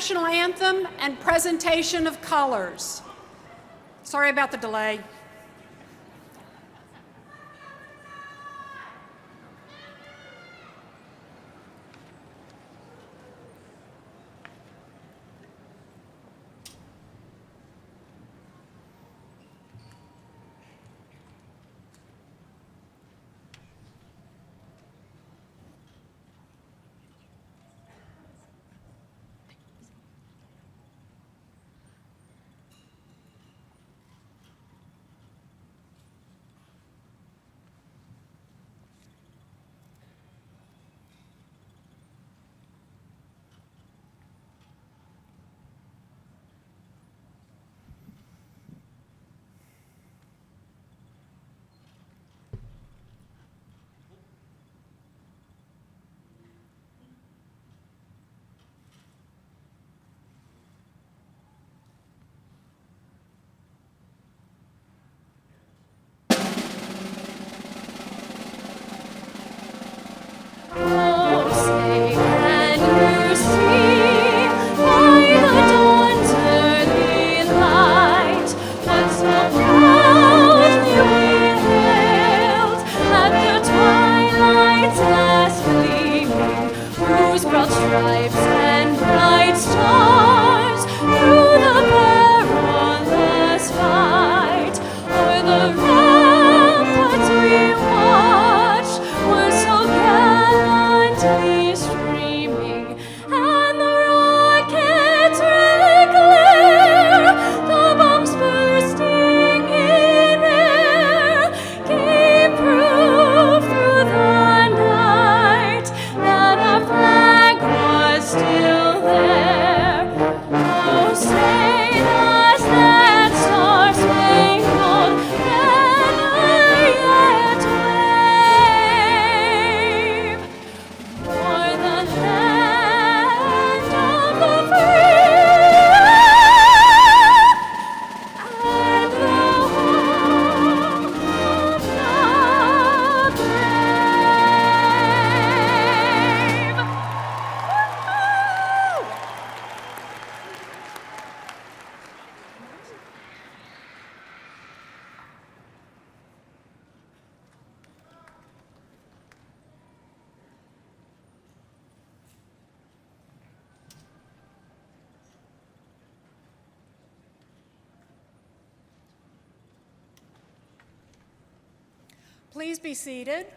national anthem and presentation of colors. Sorry about the delay. Please be seated.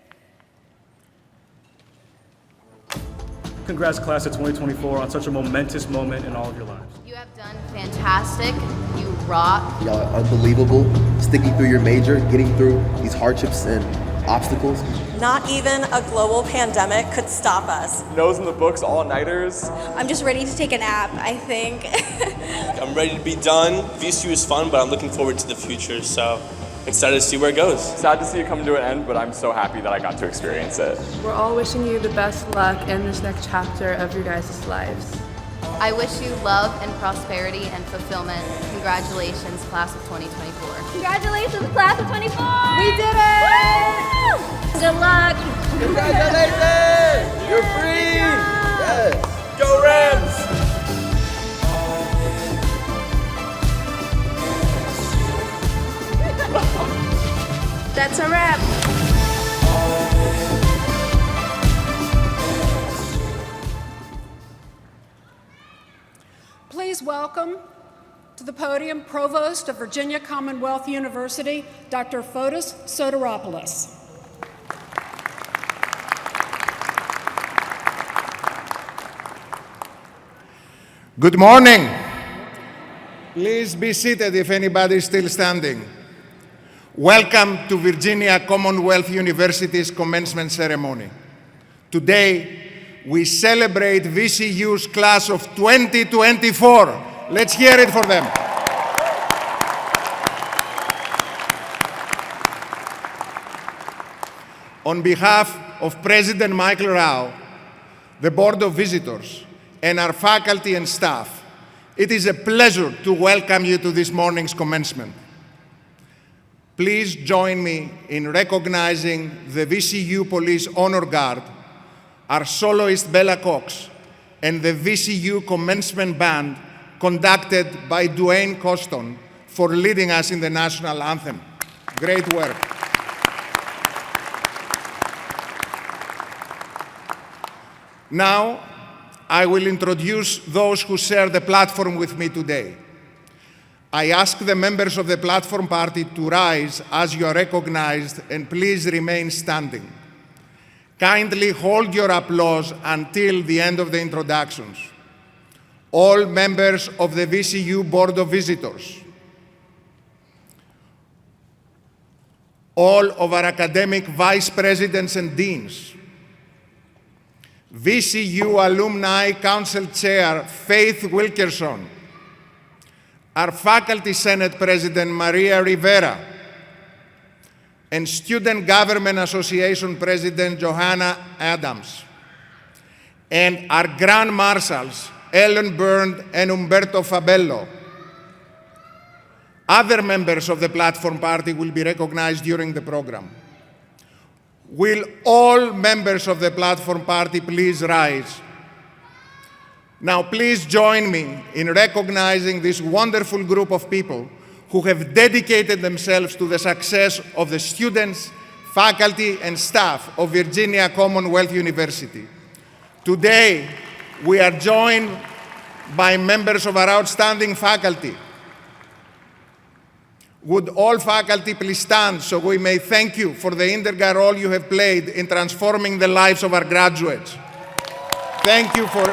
Congrats, class of 2024, on such a momentous moment in all of your lives. You have done fantastic. You rock. Y'all are unbelievable, sticking through your major, getting through these hardships and obstacles. Not even a global pandemic could stop us. Nose in the books, all-nighters. I'm just ready to take a nap, I think. I'm ready to be done. VCU is fun, but I'm looking forward to the future, so excited to see where it goes. Sad to see it come to an end, but I'm so happy that I got to experience it. We're all wishing you the best luck in this next chapter of your guys' lives. I wish you love and prosperity and fulfillment. Congratulations, class of 2024. Congratulations, class of 24! We did it! Woo! Good luck! Congratulations! You're free! Yes! Go Rams! That's a wrap. Please welcome to the podium Provost of Virginia Commonwealth University, Dr. Fotis Soteropoulos. Good morning. Please be seated if anybody is still standing. Welcome to Virginia Commonwealth University's commencement ceremony. Today, we celebrate VCU's class of 2024. Let's hear it for them. On behalf of President Michael Rao, the Board of Visitors, and our faculty and staff, it is a pleasure to welcome you to this morning's commencement. Please join me in recognizing the VCU Police Honor Guard, our soloist Bella Cox, and the VCU Commencement Band, conducted by Dwayne Coston, for leading us in the national anthem. Great work. Now, I will introduce those who share the platform with me today. I ask the members of the platform party to rise as you are recognized, and please remain standing. Kindly hold your applause until the end of the introductions. All members of the VCU Board of Visitors, all of our academic vice presidents and deans, VCU Alumni Council Chair Faith Wilkerson, our Faculty Senate President Maria Rivera, and Student Government Association President Johanna Adams, and our Grand Marshals Ellen Byrne and Umberto Fabello. Other members of the platform party will be recognized during the program. Will all members of the platform party please rise? Now please join me in recognizing this wonderful group of people who have dedicated themselves to the success of the students, faculty, and staff of Virginia Commonwealth University. Today, we are joined by members of our outstanding faculty. Would all faculty please stand so we may thank you for the integral role you have played in transforming the lives of our graduates. Thank you for...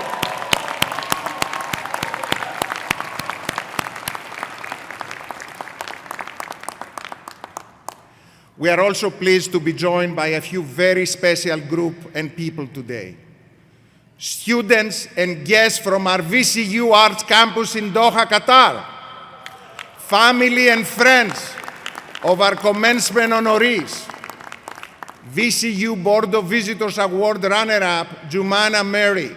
We are also pleased to be joined by a few very special group and people today. Students and guests from our VCU Arts Campus in Doha, Qatar. Family and friends of our commencement honorees, VCU Board of Visitors Award runner-up Jumana Mary,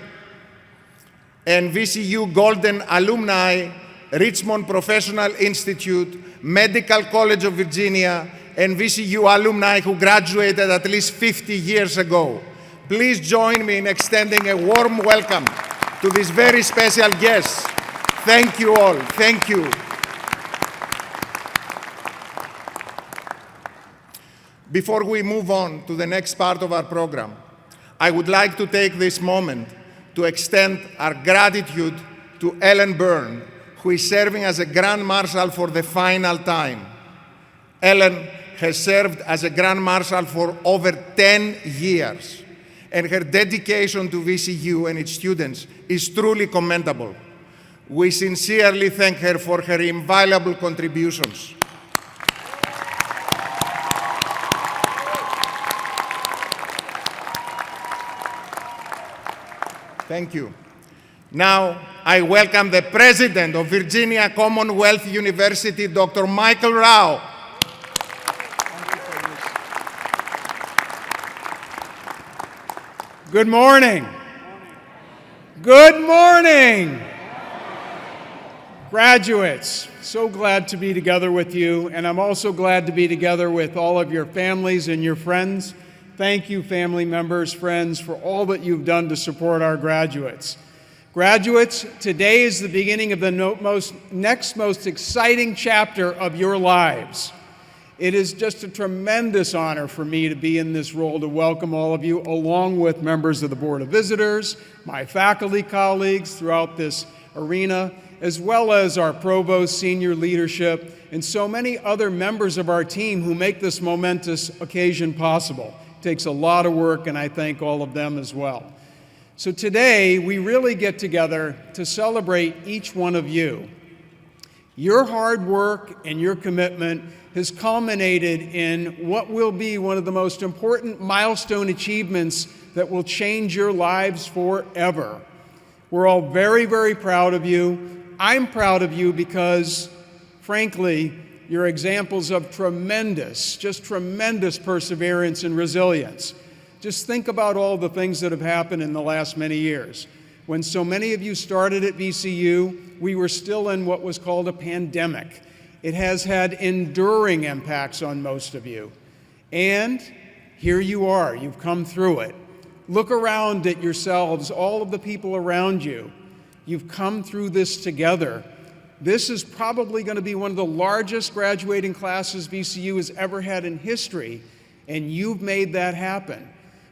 and VCU Golden Alumni, Richmond Professional Institute, Medical College of Virginia, and VCU alumni who graduated at least 50 years ago. Please join me in extending a warm welcome to these very special guests. Thank you all. Thank you. Before we move on to the next part of our program, I would like to take this moment to extend our gratitude to Ellen Byrne, who is serving as a Grand Marshal for the final time. Ellen has served as a Grand Marshal for over 10 years, and her dedication to VCU and its students is truly commendable. We sincerely thank her for her invaluable contributions. Thank you. Now, I welcome the President of Virginia Commonwealth University, Dr. Michael Rao. Good morning. Good morning. Graduates, so glad to be together with you, and I'm also glad to be together with all of your families and your friends. Thank you, family members, friends, for all that you've done to support our graduates. Graduates, today is the beginning of the next most exciting chapter of your lives. It is just a tremendous honor for me to be in this role to welcome all of you, along with members of the Board of Visitors, my faculty colleagues throughout this arena, as well as our provost, senior leadership, and so many other members of our team who make this momentous occasion possible. It takes a lot of work, and I thank all of them as well. So today, we really get together to celebrate each one of you. Your hard work and your commitment has culminated in what will be one of the most important milestone achievements that will change your lives forever. We're all very, very proud of you. I'm proud of you because, frankly, you're examples of tremendous perseverance and resilience. Just think about all the things that have happened in the last many years. When so many of you started at VCU, we were still in what was called a pandemic. It has had enduring impacts on most of you. And here you are, you've come through it. Look around at yourselves, all of the people around you. You've come through this together. This is probably going to be one of the largest graduating classes VCU has ever had in history, and you've made that happen.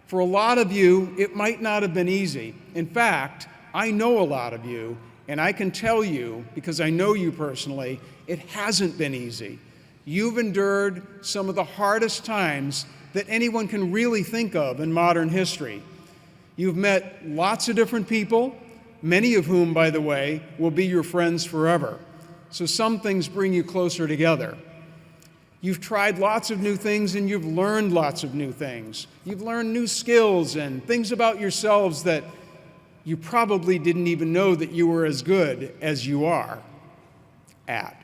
For a lot of you, it might not have been easy. In fact, I know a lot of you, and I can tell you, because I know you personally, it hasn't been easy. You've endured some of the hardest times that anyone can really think of in modern history. You've met lots of different people, many of whom, by the way, will be your friends forever. So some things bring you closer together. You've tried lots of new things and you've learned lots of new things. You've learned new skills and things about yourselves that you probably didn't even know that you were as good as you are at.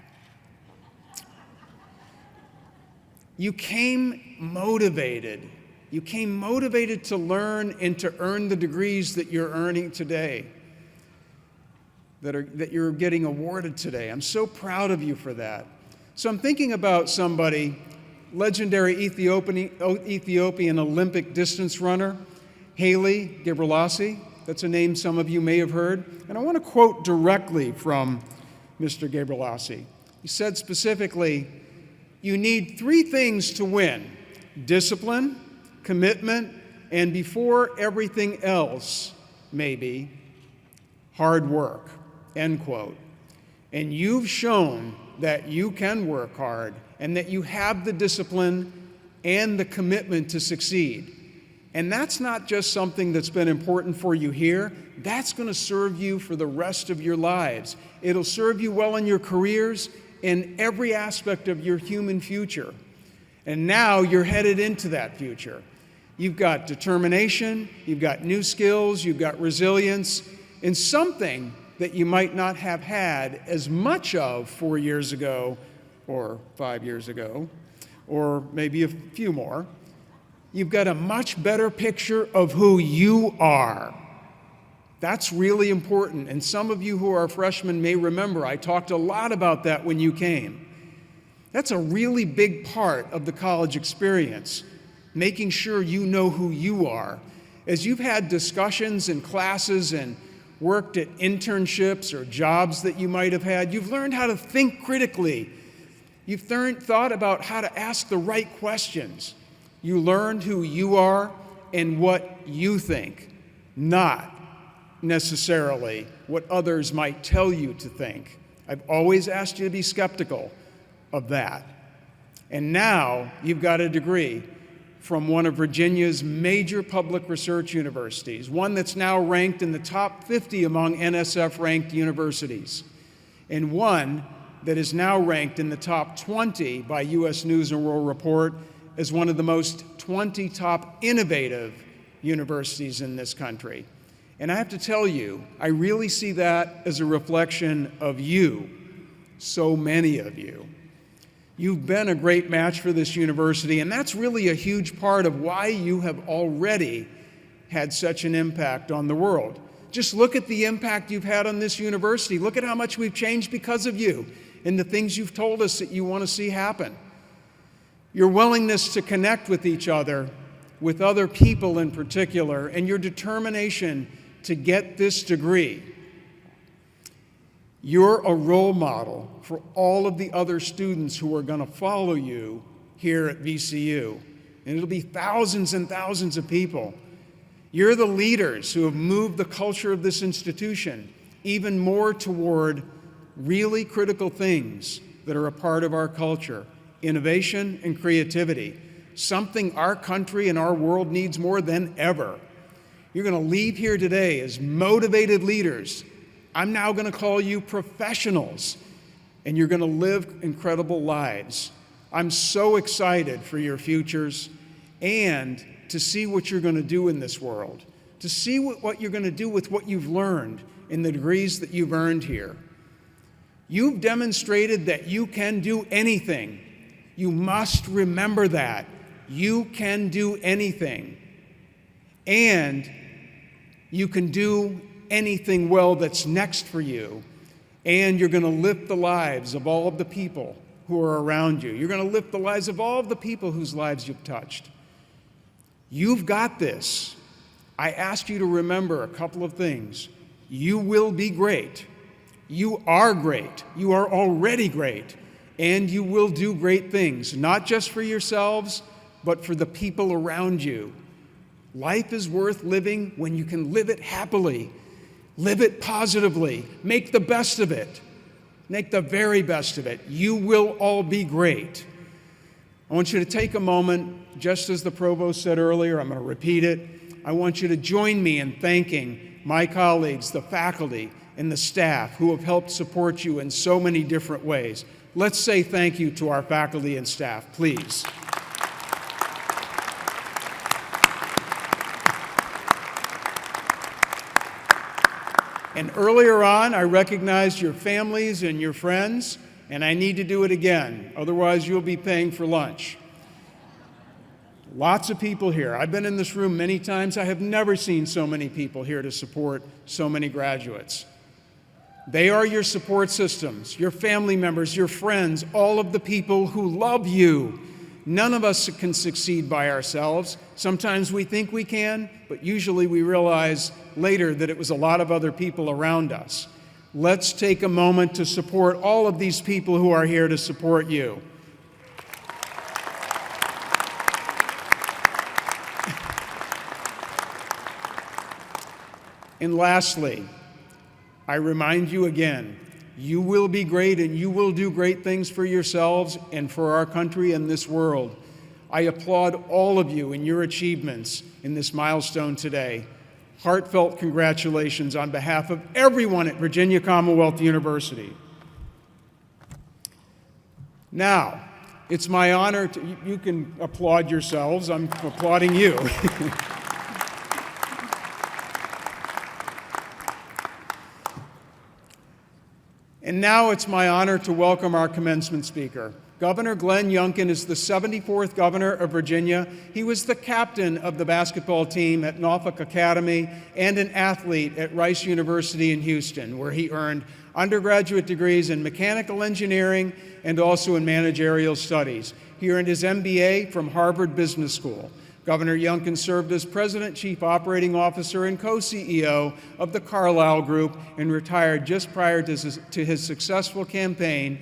You came motivated. You came motivated to learn and to earn the degrees that you're earning today, that you're getting awarded today. I'm so proud of you for that. So I'm thinking about somebody, legendary Ethiopian Olympic distance runner, Haile Gebrselassie. That's a name some of you may have heard. And I want to quote directly from Mr. Gebrselassie. He said specifically, "You need 3 things to win: discipline, commitment, and before everything else, maybe, hard work," end quote. And you've shown that you can work hard and that you have the discipline and the commitment to succeed. And that's not just something that's been important for you here. That's going to serve you for the rest of your lives. It'll serve you well in your careers, in every aspect of your human future. And now you're headed into that future. You've got determination, you've got new skills, you've got resilience, and something that you might not have had as much of 4 years ago, or 5 years ago, or maybe a few more. You've got a much better picture of who you are. That's really important, and some of you who are freshmen may remember I talked a lot about that when you came. That's a really big part of the college experience, making sure you know who you are. As you've had discussions in classes and worked at internships or jobs that you might have had, you've learned how to think critically. You've thought about how to ask the right questions. You learned who you are and what you think, not necessarily what others might tell you to think. I've always asked you to be skeptical of that. And now you've got a degree from one of Virginia's major public research universities, one that's now ranked in the top 50 among NSF-ranked universities, and one that is now ranked in the top 20 by U.S. News & World Report as one of the most 20 top innovative universities in this country. And I have to tell you, I really see that as a reflection of you, so many of you. You've been a great match for this university, and that's really a huge part of why you have already had such an impact on the world. Just look at the impact you've had on this university. Look at how much we've changed because of you and the things you've told us that you want to see happen. Your willingness to connect with each other, with other people in particular, and your determination to get this degree. You're a role model for all of the other students who are going to follow you here at VCU. And it'll be thousands and thousands of people. You're the leaders who have moved the culture of this institution even more toward really critical things that are a part of our culture: innovation and creativity, something our country and our world needs more than ever. You're going to leave here today as motivated leaders. I'm now going to call you professionals, and you're going to live incredible lives. I'm so excited for your futures and to see what you're going to do in this world, to see what you're going to do with what you've learned in the degrees that you've earned here. You've demonstrated that you can do anything. You must remember that. You can do anything. And you can do anything well that's next for you. And you're going to lift the lives of all of the people who are around you. You're going to lift the lives of all of the people whose lives you've touched. You've got this. I ask you to remember a couple of things. You will be great. You are great. You are already great. And you will do great things, not just for yourselves, but for the people around you. Life is worth living when you can live it happily. Live it positively. Make the best of it. Make the very best of it. You will all be great. I want you to take a moment, just as the provost said earlier, I'm going to repeat it. I want you to join me in thanking my colleagues, the faculty, and the staff who have helped support you in so many different ways. Let's say thank you to our faculty and staff, please. And earlier on, I recognized your families and your friends, and I need to do it again. Otherwise, you'll be paying for lunch. Lots of people here. I've been in this room many times. I have never seen so many people here to support so many graduates. They are your support systems, your family members, your friends, all of the people who love you. None of us can succeed by ourselves. Sometimes we think we can, but usually we realize later that it was a lot of other people around us. Let's take a moment to support all of these people who are here to support you. And lastly, I remind you again, you will be great and you will do great things for yourselves and for our country and this world. I applaud all of you in your achievements in this milestone today. Heartfelt congratulations on behalf of everyone at Virginia Commonwealth University. Now, it's my honor to, you can applaud yourselves, I'm applauding you. And now it's my honor to welcome our commencement speaker. Governor Glenn Youngkin is the 74th governor of Virginia. He was the captain of the basketball team at Norfolk Academy and an athlete at Rice University in Houston, where he earned undergraduate degrees in mechanical engineering and also in managerial studies. He earned his MBA from Harvard Business School. Governor Youngkin served as President, Chief Operating Officer, and co-CEO of the Carlyle Group and retired just prior to his successful campaign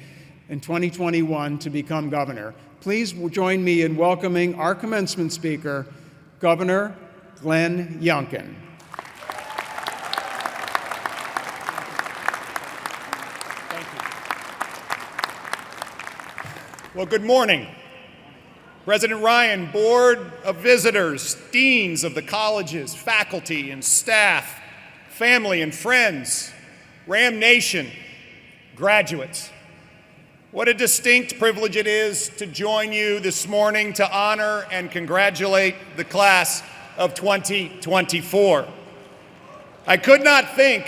in 2021 to become governor. Please join me in welcoming our commencement speaker, Governor Glenn Youngkin. Thank you. Well, good morning. President Ryan, Board of Visitors, deans of the colleges, faculty and staff, family and friends, Ram Nation, graduates. What a distinct privilege it is to join you this morning to honor and congratulate the class of 2024. I could not think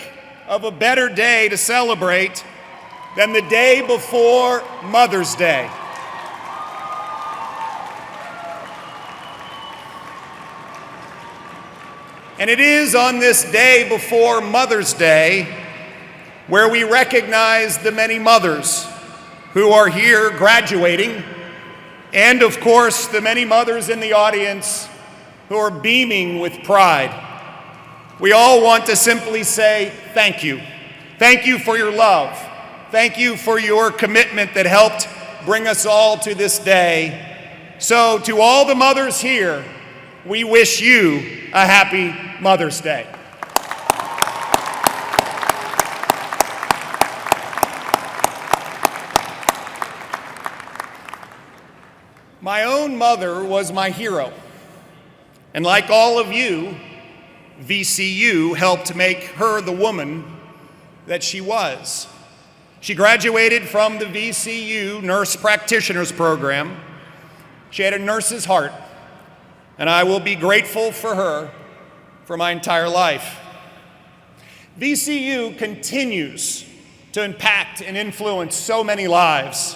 of a better day to celebrate than the day before Mother's Day. And it is on this day before Mother's Day where we recognize the many mothers who are here graduating, and of course the many mothers in the audience who are beaming with pride. We all want to simply say thank you. Thank you for your love. Thank you for your commitment that helped bring us all to this day. So to all the mothers here, we wish you a happy Mother's Day. My own mother was my hero. And like all of you, VCU helped make her the woman that she was. She graduated from the VCU Nurse Practitioners Program. She had a nurse's heart, and I will be grateful for her for my entire life. VCU continues to impact and influence so many lives.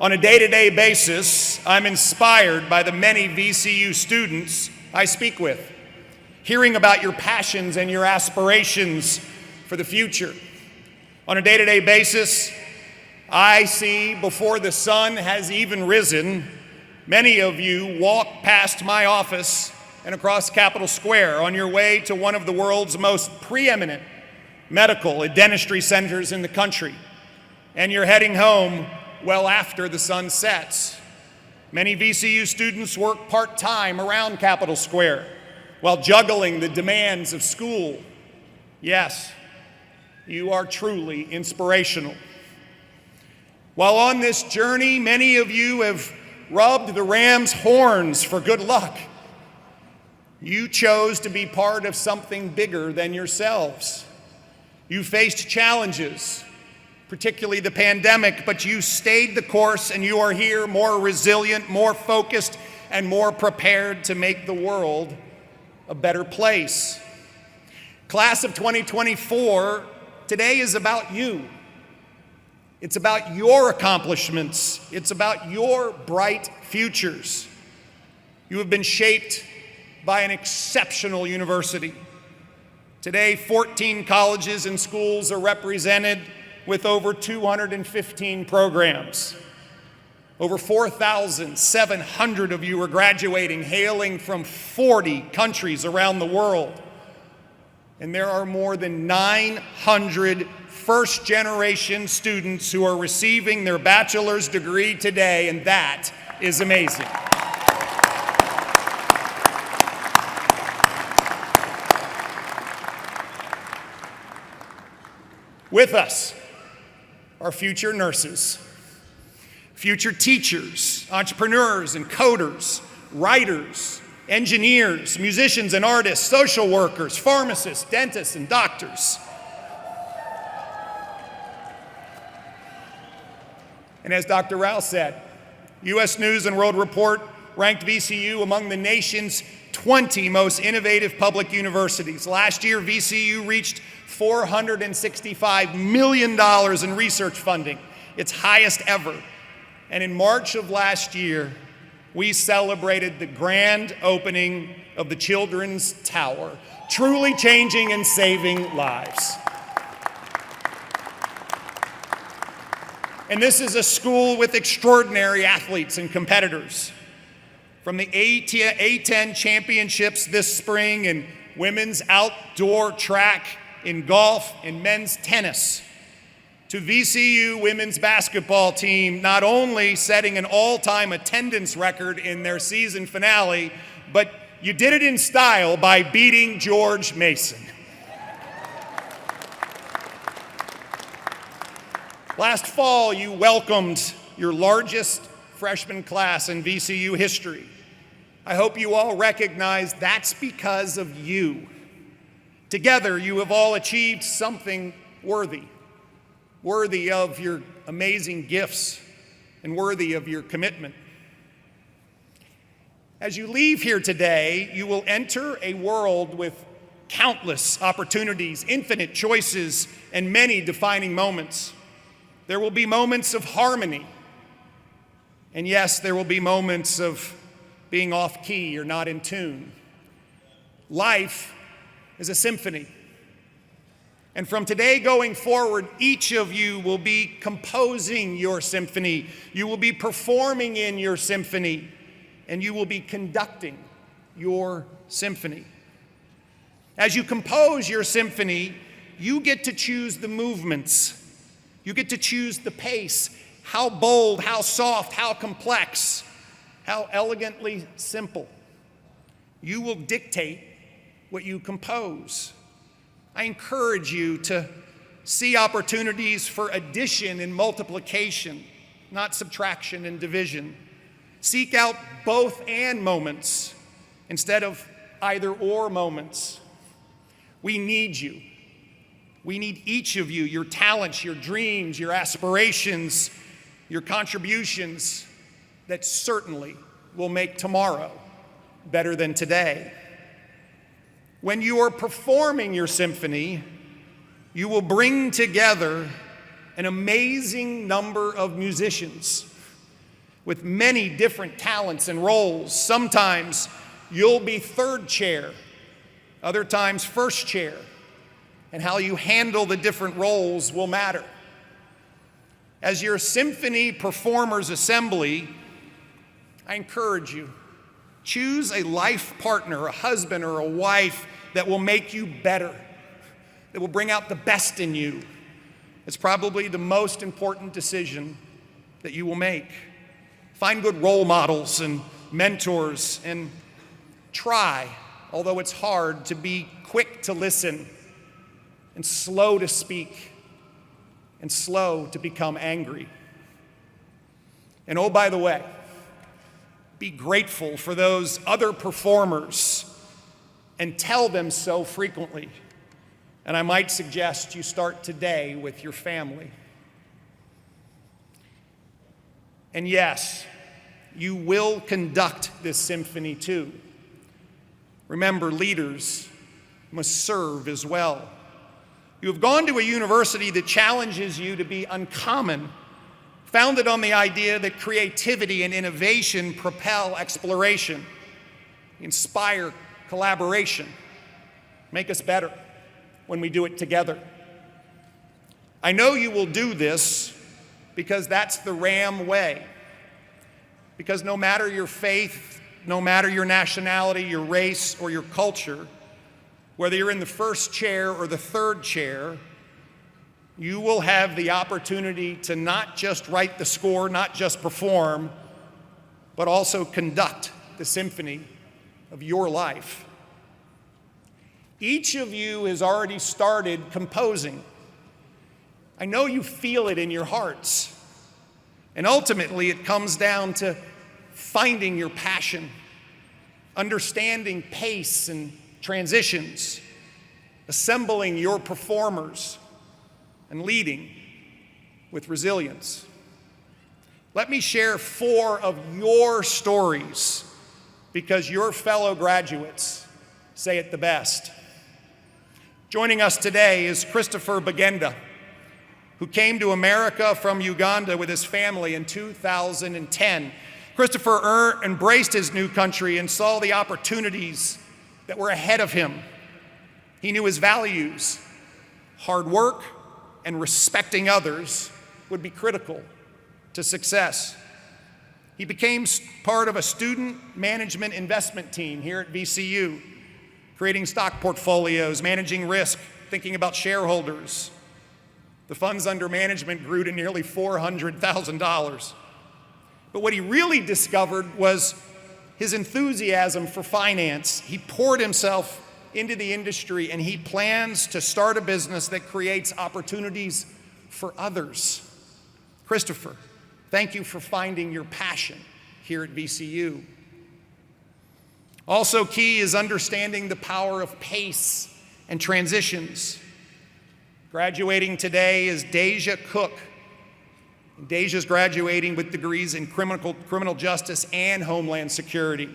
On a day-to-day basis, I'm inspired by the many VCU students I speak with, hearing about your passions and your aspirations for the future. On a day-to-day basis, I see before the sun has even risen, many of you walk past my office and across Capitol Square on your way to one of the world's most preeminent medical and dentistry centers in the country, and you're heading home well after the sun sets. Many VCU students work part-time around Capitol Square while juggling the demands of school. Yes, you are truly inspirational. While on this journey, many of you have rubbed the ram's horns for good luck. You chose to be part of something bigger than yourselves. You faced challenges, particularly the pandemic, but you stayed the course and you are here more resilient, more focused, and more prepared to make the world a better place. Class of 2024, today is about you. It's about your accomplishments. It's about your bright futures. You have been shaped by an exceptional university. Today, 14 colleges and schools are represented with over 215 programs. Over 4,700 of you are graduating, hailing from 40 countries around the world. And there are more than 900 first-generation students who are receiving their bachelor's degree today, and that is amazing. With us are future nurses, future teachers, entrepreneurs and coders, writers, engineers, musicians and artists, social workers, pharmacists, dentists, and doctors. And as Dr. Rao said, U.S. News and World Report ranked VCU among the nation's 20 most innovative public universities. Last year, VCU reached $465 million in research funding, its highest ever. And in March of last year, we celebrated the grand opening of the Children's Tower, truly changing and saving lives. And this is a school with extraordinary athletes and competitors. From the A10 championships this spring in women's outdoor track, in golf, and men's tennis, to VCU women's basketball team not only setting an all-time attendance record in their season finale, but you did it in style by beating George Mason. Last fall, you welcomed your largest freshman class in VCU history. I hope you all recognize that's because of you. Together, you have all achieved something worthy of your amazing gifts and worthy of your commitment. As you leave here today, you will enter a world with countless opportunities, infinite choices, and many defining moments. There will be moments of harmony. And yes, there will be moments of being off key or not in tune. Life is a symphony. And from today going forward, each of you will be composing your symphony. You will be performing in your symphony. And you will be conducting your symphony. As you compose your symphony, you get to choose the movements. You get to choose the pace, how bold, how soft, how complex, how elegantly simple. You will dictate what you compose. I encourage you to see opportunities for addition and multiplication, not subtraction and division. Seek out both and moments instead of either or moments. We need you. We need each of you, your talents, your dreams, your aspirations, your contributions that certainly will make tomorrow better than today. When you are performing your symphony, you will bring together an amazing number of musicians with many different talents and roles. Sometimes you'll be third chair, other times first chair. And how you handle the different roles will matter. As your symphony performers assembly, I encourage you Choose a life partner, a husband or a wife that will make you better, that will bring out the best in you. It's probably the most important decision that you will make. Find good role models and mentors, and try, although it's hard, to be quick to listen and slow to speak and slow to become angry. And oh, by the way, be grateful for those other performers and tell them so frequently. And I might suggest you start today with your family. And yes, you will conduct this symphony too. Remember, leaders must serve as well. You have gone to a university that challenges you to be uncommon, founded on the idea that creativity and innovation propel exploration, inspire collaboration, make us better when we do it together. I know you will do this because that's the RAM way. Because no matter your faith, no matter your nationality, your race, or your culture, whether you're in the first chair or the third chair, you will have the opportunity to not just write the score, not just perform, but also conduct the symphony of your life. Each of you has already started composing. I know you feel it in your hearts. And ultimately, it comes down to finding your passion, understanding pace and transitions, assembling your performers, and leading with resilience. Let me share 4 of your stories because your fellow graduates say it the best. Joining us today is Christopher Bagenda, who came to America from Uganda with his family in 2010. Christopher embraced his new country and saw the opportunities that were ahead of him. He knew his values. Hard work and respecting others would be critical to success. He became part of a student management investment team here at VCU, creating stock portfolios, managing risk, thinking about shareholders. The funds under management grew to nearly $400,000. But what he really discovered was his enthusiasm for finance. He poured himself into the industry, and he plans to start a business that creates opportunities for others. Christopher, thank you for finding your passion here at VCU. Also key is understanding the power of pace and transitions. Graduating today is Deja Cook. Deja's graduating with degrees in criminal justice and homeland security.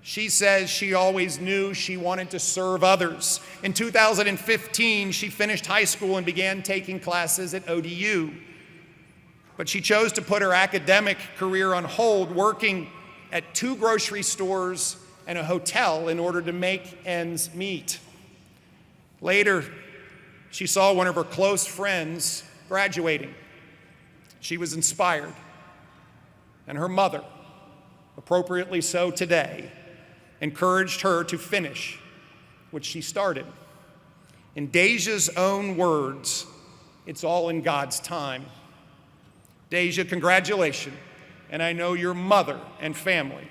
She says she always knew she wanted to serve others. In 2015, she finished high school and began taking classes at ODU. But she chose to put her academic career on hold, working at 2 grocery stores and a hotel in order to make ends meet. Later, she saw one of her close friends graduating. She was inspired, and her mother, appropriately so today, encouraged her to finish what she started. In Deja's own words, it's all in God's time. Deja, congratulations, and I know your mother and family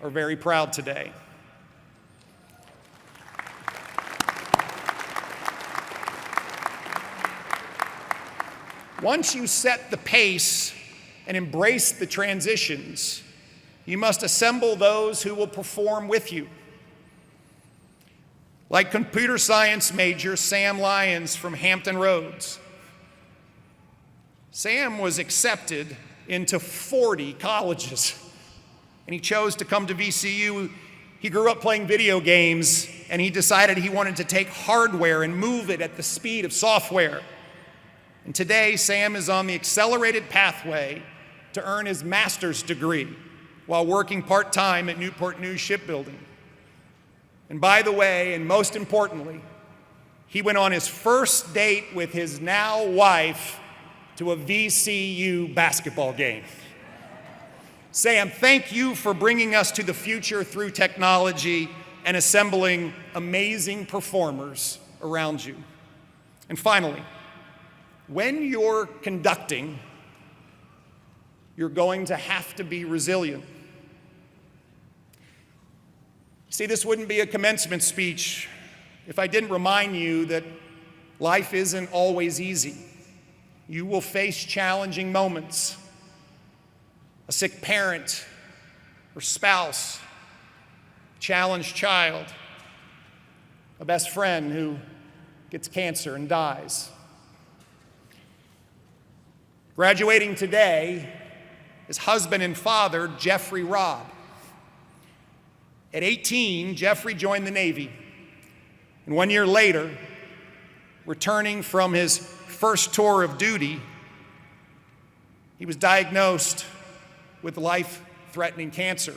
are very proud today. Once you set the pace and embrace the transitions, you must assemble those who will perform with you. Like computer science major Sam Lyons from Hampton Roads. Sam was accepted into 40 colleges, and he chose to come to VCU. He grew up playing video games, and he decided he wanted to take hardware and move it at the speed of software. And today, Sam is on the accelerated pathway to earn his master's degree while working part-time at Newport News Shipbuilding. And by the way, and most importantly, he went on his first date with his now wife to a VCU basketball game. Sam, thank you for bringing us to the future through technology and assembling amazing performers around you. And finally, when you're conducting, you're going to have to be resilient. See, this wouldn't be a commencement speech if I didn't remind you that life isn't always easy. You will face challenging moments. A sick parent or spouse, a challenged child, a best friend who gets cancer and dies. Graduating today is husband and father Jeffrey Robb. At 18, Jeffrey joined the Navy, and 1 year later, returning from his first tour of duty, he was diagnosed with life-threatening cancer.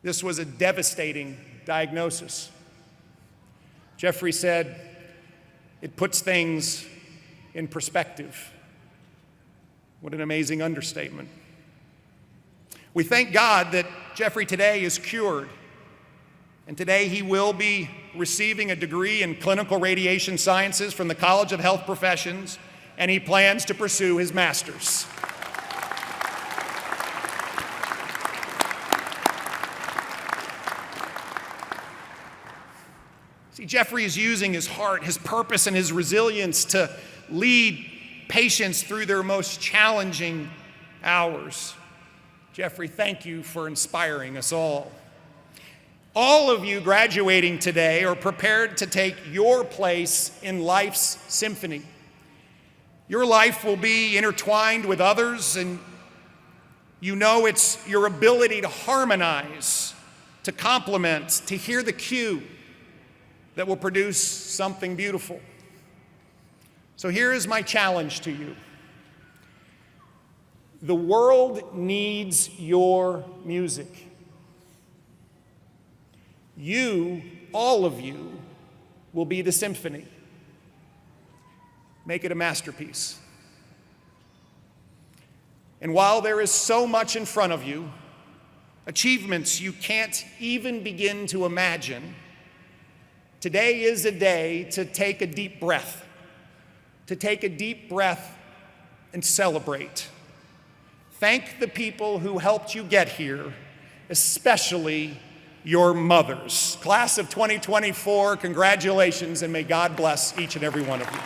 This was a devastating diagnosis. Jeffrey said, "It puts things in perspective." What an amazing understatement. We thank God that Jeffrey today is cured, and today he will be receiving a degree in clinical radiation sciences from the College of Health Professions, and he plans to pursue his master's. See, Jeffrey is using his heart, his purpose, and his resilience to lead patients through their most challenging hours. Jeffrey, thank you for inspiring us all. All of you graduating today are prepared to take your place in life's symphony. Your life will be intertwined with others, and you know it's your ability to harmonize, to complement, to hear the cue that will produce something beautiful. So here is my challenge to you. The world needs your music. You, all of you, will be the symphony. Make it a masterpiece. And while there is so much in front of you, achievements you can't even begin to imagine, today is a day to take a deep breath, and celebrate. Thank the people who helped you get here, especially your mothers. Class of 2024, congratulations, and may God bless each and every one of you.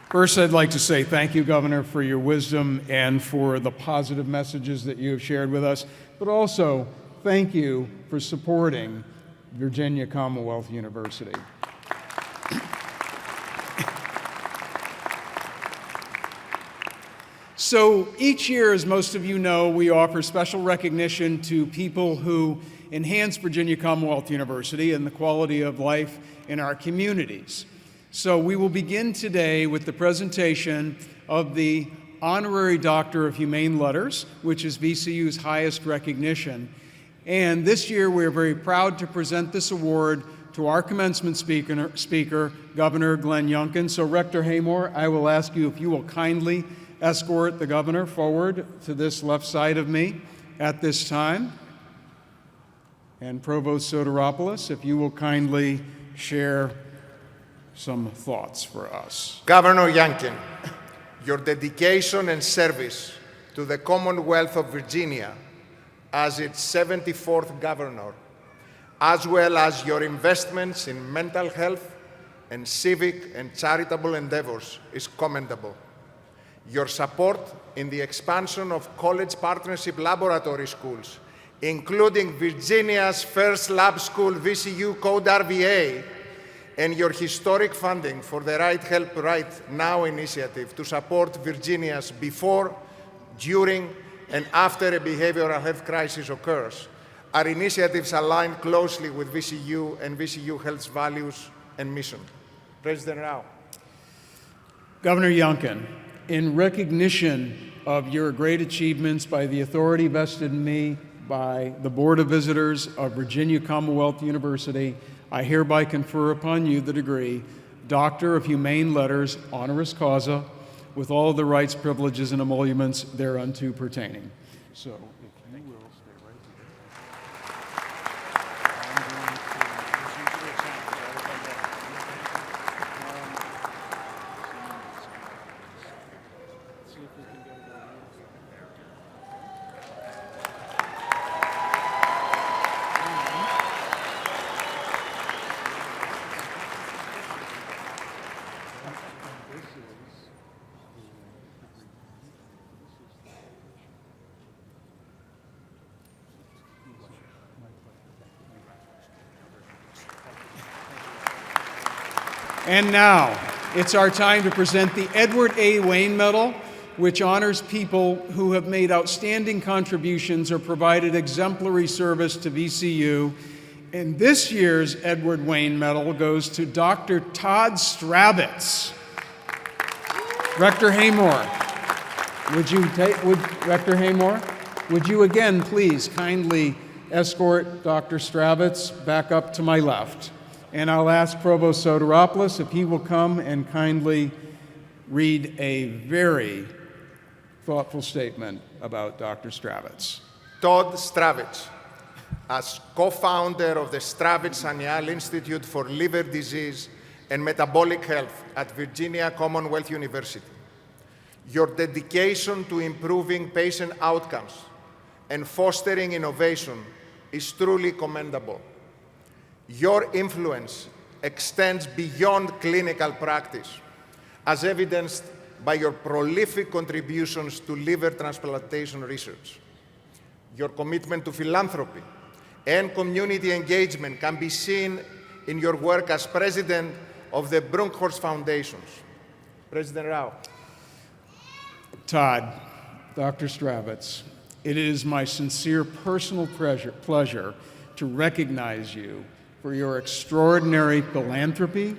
First, I'd like to say thank you, Governor, for your wisdom and for the positive messages that you have shared with us, but also thank you for supporting Virginia Commonwealth University. So each year, as most of you know, we offer special recognition to people who enhance Virginia Commonwealth University and the quality of life in our communities. So we will begin today with the presentation of the Honorary Doctor of Humane Letters, which is VCU's highest recognition. And this year, we're very proud to present this award to our commencement speaker, Governor Glenn Youngkin. So Rector Haymore, I will ask you if you will kindly escort the governor forward to this left side of me at this time. And Provost Soteropoulos, if you will kindly share some thoughts for us. Governor Youngkin, your dedication and service to the Commonwealth of Virginia as its 74th governor, as well as your investments in mental health and civic and charitable endeavors is commendable. Your support in the expansion of college partnership laboratory schools, including Virginia's first lab school, VCU Code RVA, and your historic funding for the Right Help Right Now initiative to support Virginia's before, during, and after a behavioral health crisis occurs, are initiatives aligned closely with VCU and VCU Health's values and mission. President Rao. Governor Youngkin, in recognition of your great achievements by the authority vested in me by the Board of Visitors of Virginia Commonwealth University, I hereby confer upon you the degree Doctor of Humane Letters, honoris causa, with all the rights, privileges, and emoluments thereunto pertaining. So, if you will stay right And now, it's our time to present the Edward A. Wayne Medal, which honors people who have made outstanding contributions or provided exemplary service to VCU. And this year's Edward Wayne Medal goes to Dr. Todd Stravitz. Rector Haymore, Rector Haymore, would you again please kindly escort Dr. Stravitz back up to my left? And I'll ask Provost Soteropoulos if he will come and kindly read a very thoughtful statement about Dr. Stravitz. Todd Stravitz, as co-founder of the Stravitz Annual Institute for Liver Disease and Metabolic Health at Virginia Commonwealth University. Your dedication to improving patient outcomes and fostering innovation is truly commendable. Your influence extends beyond clinical practice, as evidenced by your prolific contributions to liver transplantation research. Your commitment to philanthropy and community engagement can be seen in your work as president of the Brunkhorst Foundations. President Rao. Todd, Dr. Stravitz, it is my sincere personal pleasure to recognize you for your extraordinary philanthropy,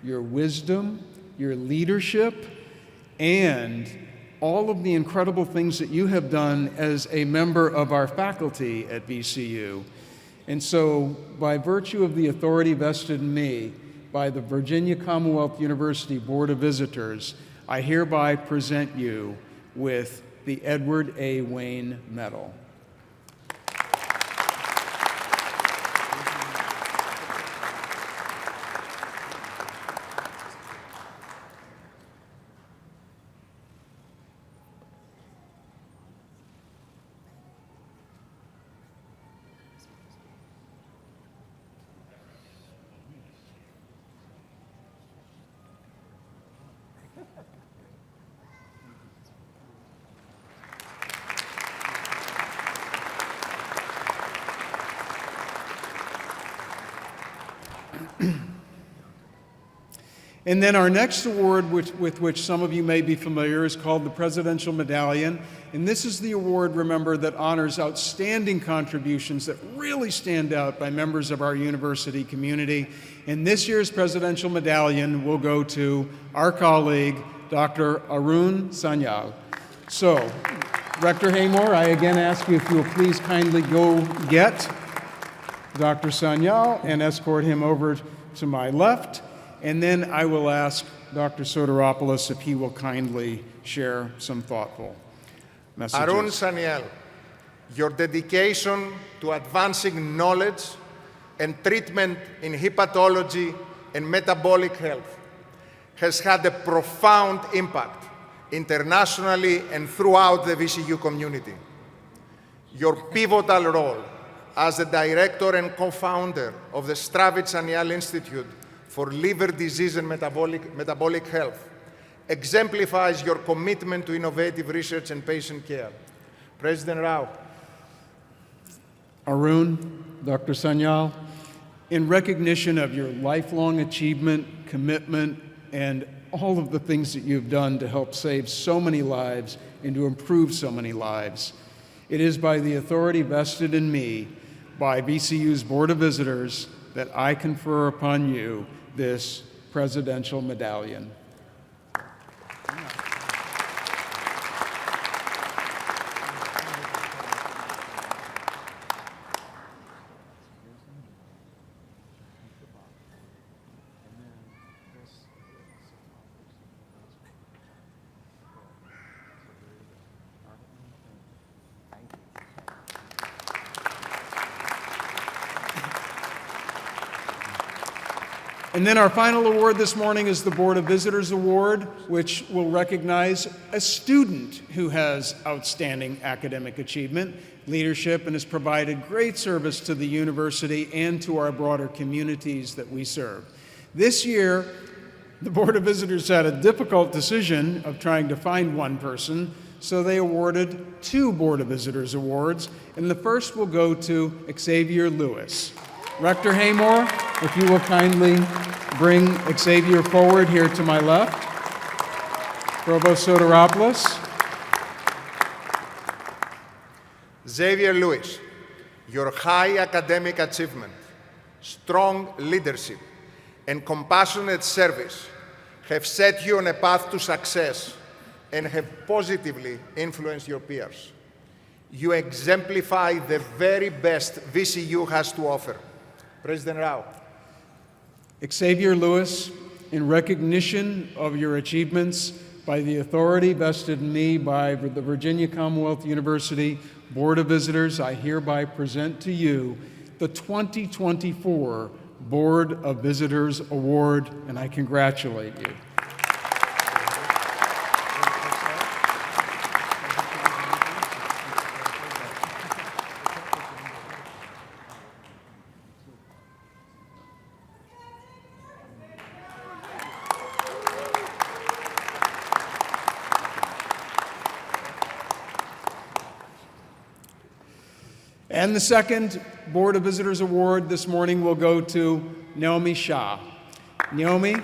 your wisdom, your leadership, and all of the incredible things that you have done as a member of our faculty at VCU. And so, by virtue of the authority vested in me by the Virginia Commonwealth University Board of Visitors, I hereby present you with the Edward A. Wayne Medal. And then our next award, with which some of you may be familiar, is called the Presidential Medallion. And this is the award, remember, that honors outstanding contributions that really stand out by members of our university community. And this year's Presidential Medallion will go to our colleague, Dr. Arun Sanyal. So, Rector Haymore, I again ask you if you will please kindly go get Dr. Sanyal and escort him over to my left. And then I will ask Dr. Soteropoulos if he will kindly share some thoughtful messages. Arun Sanyal, your dedication to advancing knowledge and treatment in hepatology and metabolic health has had a profound impact internationally and throughout the VCU community. Your pivotal role as the director and co-founder of the Stravitz Annual Institute for Liver Disease and Metabolic Health exemplifies your commitment to innovative research and patient care. President Rao. Arun, Dr. Sanyal, in recognition of your lifelong achievement, commitment, and all of the things that you've done to help save so many lives and to improve so many lives, it is by the authority vested in me by VCU's Board of Visitors that I confer upon you this Presidential Medallion. And then our final award this morning is the Board of Visitors Award, which will recognize a student who has outstanding academic achievement, leadership, and has provided great service to the university and to our broader communities that we serve. This year, the Board of Visitors had a difficult decision of trying to find one person, so they awarded 2 Board of Visitors Awards, and the first will go to Xavier Lewis. Rector Haymore, if you will kindly bring Xavier forward here to my left. Provost Soteropoulos. Xavier Lewis, your high academic achievement, strong leadership, and compassionate service have set you on a path to success and have positively influenced your peers. You exemplify the very best VCU has to offer. President Rao. Xavier Lewis, in recognition of your achievements by the authority vested in me by the Virginia Commonwealth University Board of Visitors, I hereby present to you the 2024 Board of Visitors Award, and I congratulate you. And the second Board of Visitors Award this morning will go to Naomi Shah. Naomi,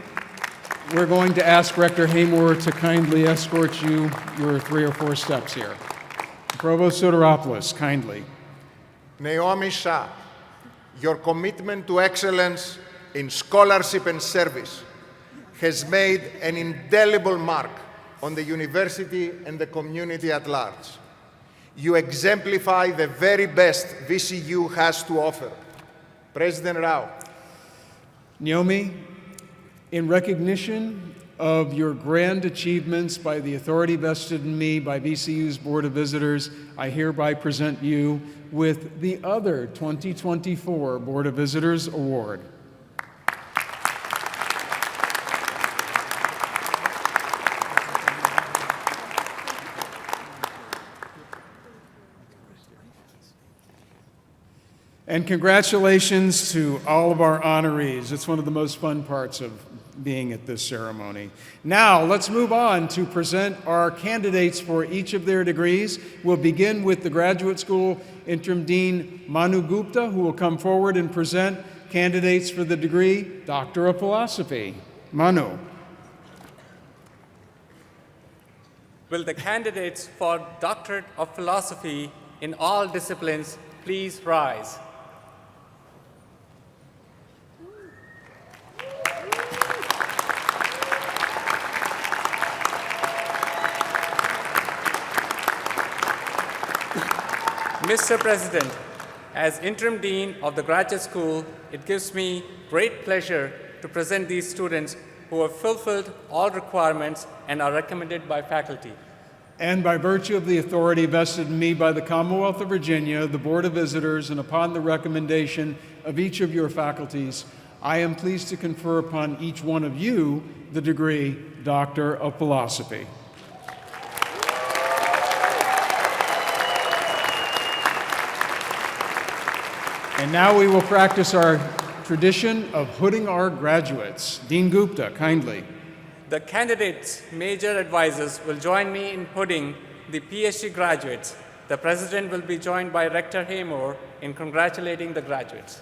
we're going to ask Rector Haymore to kindly escort you your 3 or 4 steps here. Provost Soteropoulos, kindly. Naomi Shah, your commitment to excellence in scholarship and service has made an indelible mark on the university and the community at large. You exemplify the very best VCU has to offer. President Rao. Naomi, in recognition of your grand achievements by the authority vested in me by VCU's Board of Visitors, I hereby present you with the other 2024 Board of Visitors Award. And congratulations to all of our honorees. It's one of the most fun parts of being at this ceremony. Now, let's move on to present our candidates for each of their degrees. We'll begin with the Graduate School Interim Dean Manu Gupta, who will come forward and present candidates for the degree Doctor of Philosophy. Manu. Will the candidates for Doctorate of Philosophy in all disciplines please rise? Mr. President, as Interim Dean of the Graduate School, it gives me great pleasure to present these students who have fulfilled all requirements and are recommended by faculty. And by virtue of the authority vested in me by the Commonwealth of Virginia, the Board of Visitors, and upon the recommendation of each of your faculties, I am pleased to confer upon each one of you the degree Doctor of Philosophy. And now we will practice our tradition of hooding our graduates. Dean Gupta, kindly. The candidates' major advisors will join me in hooding the Ph.D. graduates. The President will be joined by Rector Haymore in congratulating the graduates.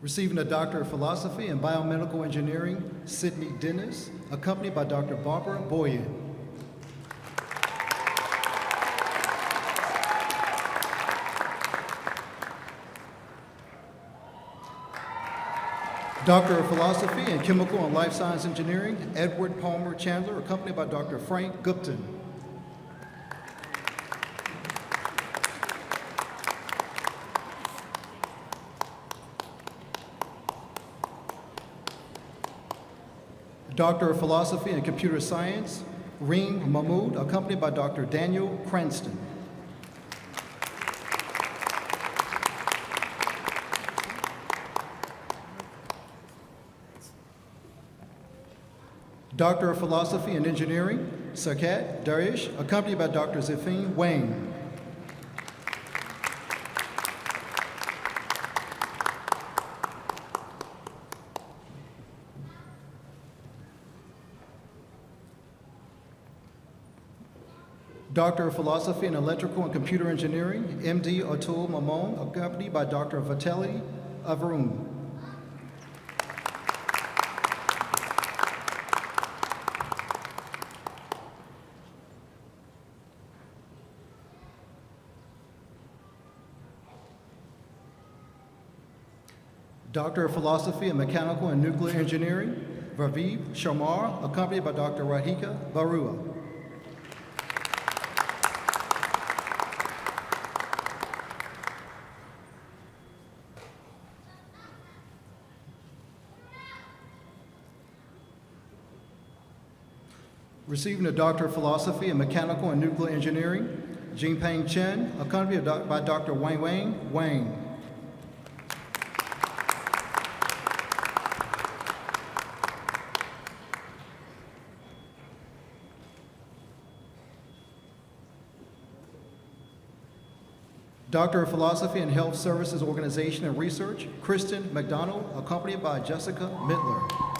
Receiving a Doctor of Philosophy in Biomedical Engineering, Sydney Dennis, accompanied by Dr. Barbara Boyan. Doctor of Philosophy in Chemical and Life Science Engineering, Edward Palmer Chandler, accompanied by Dr. Frank Gupton. Doctor of Philosophy and Computer Science, Reem Mahmood, accompanied by Dr. Daniel Cranston. Doctor of Philosophy and Engineering, Saket Darish, accompanied by Dr. Zafin Wayne. Doctor of Philosophy and Electrical and Computer Engineering, MD Atul Mamon, accompanied by Dr. Vatelli Avarun. Doctor of Philosophy and Mechanical and Nuclear Engineering, Raviv Sharmar, accompanied by Dr. Rahika Barua. Receiving a Doctor of Philosophy in Mechanical and Nuclear Engineering, Jinpeng Chen, accompanied by Dr. Wang Wang. Doctor of Philosophy in Health Services Organization and Research, Kristen McDonald, accompanied by Jessica Mittler.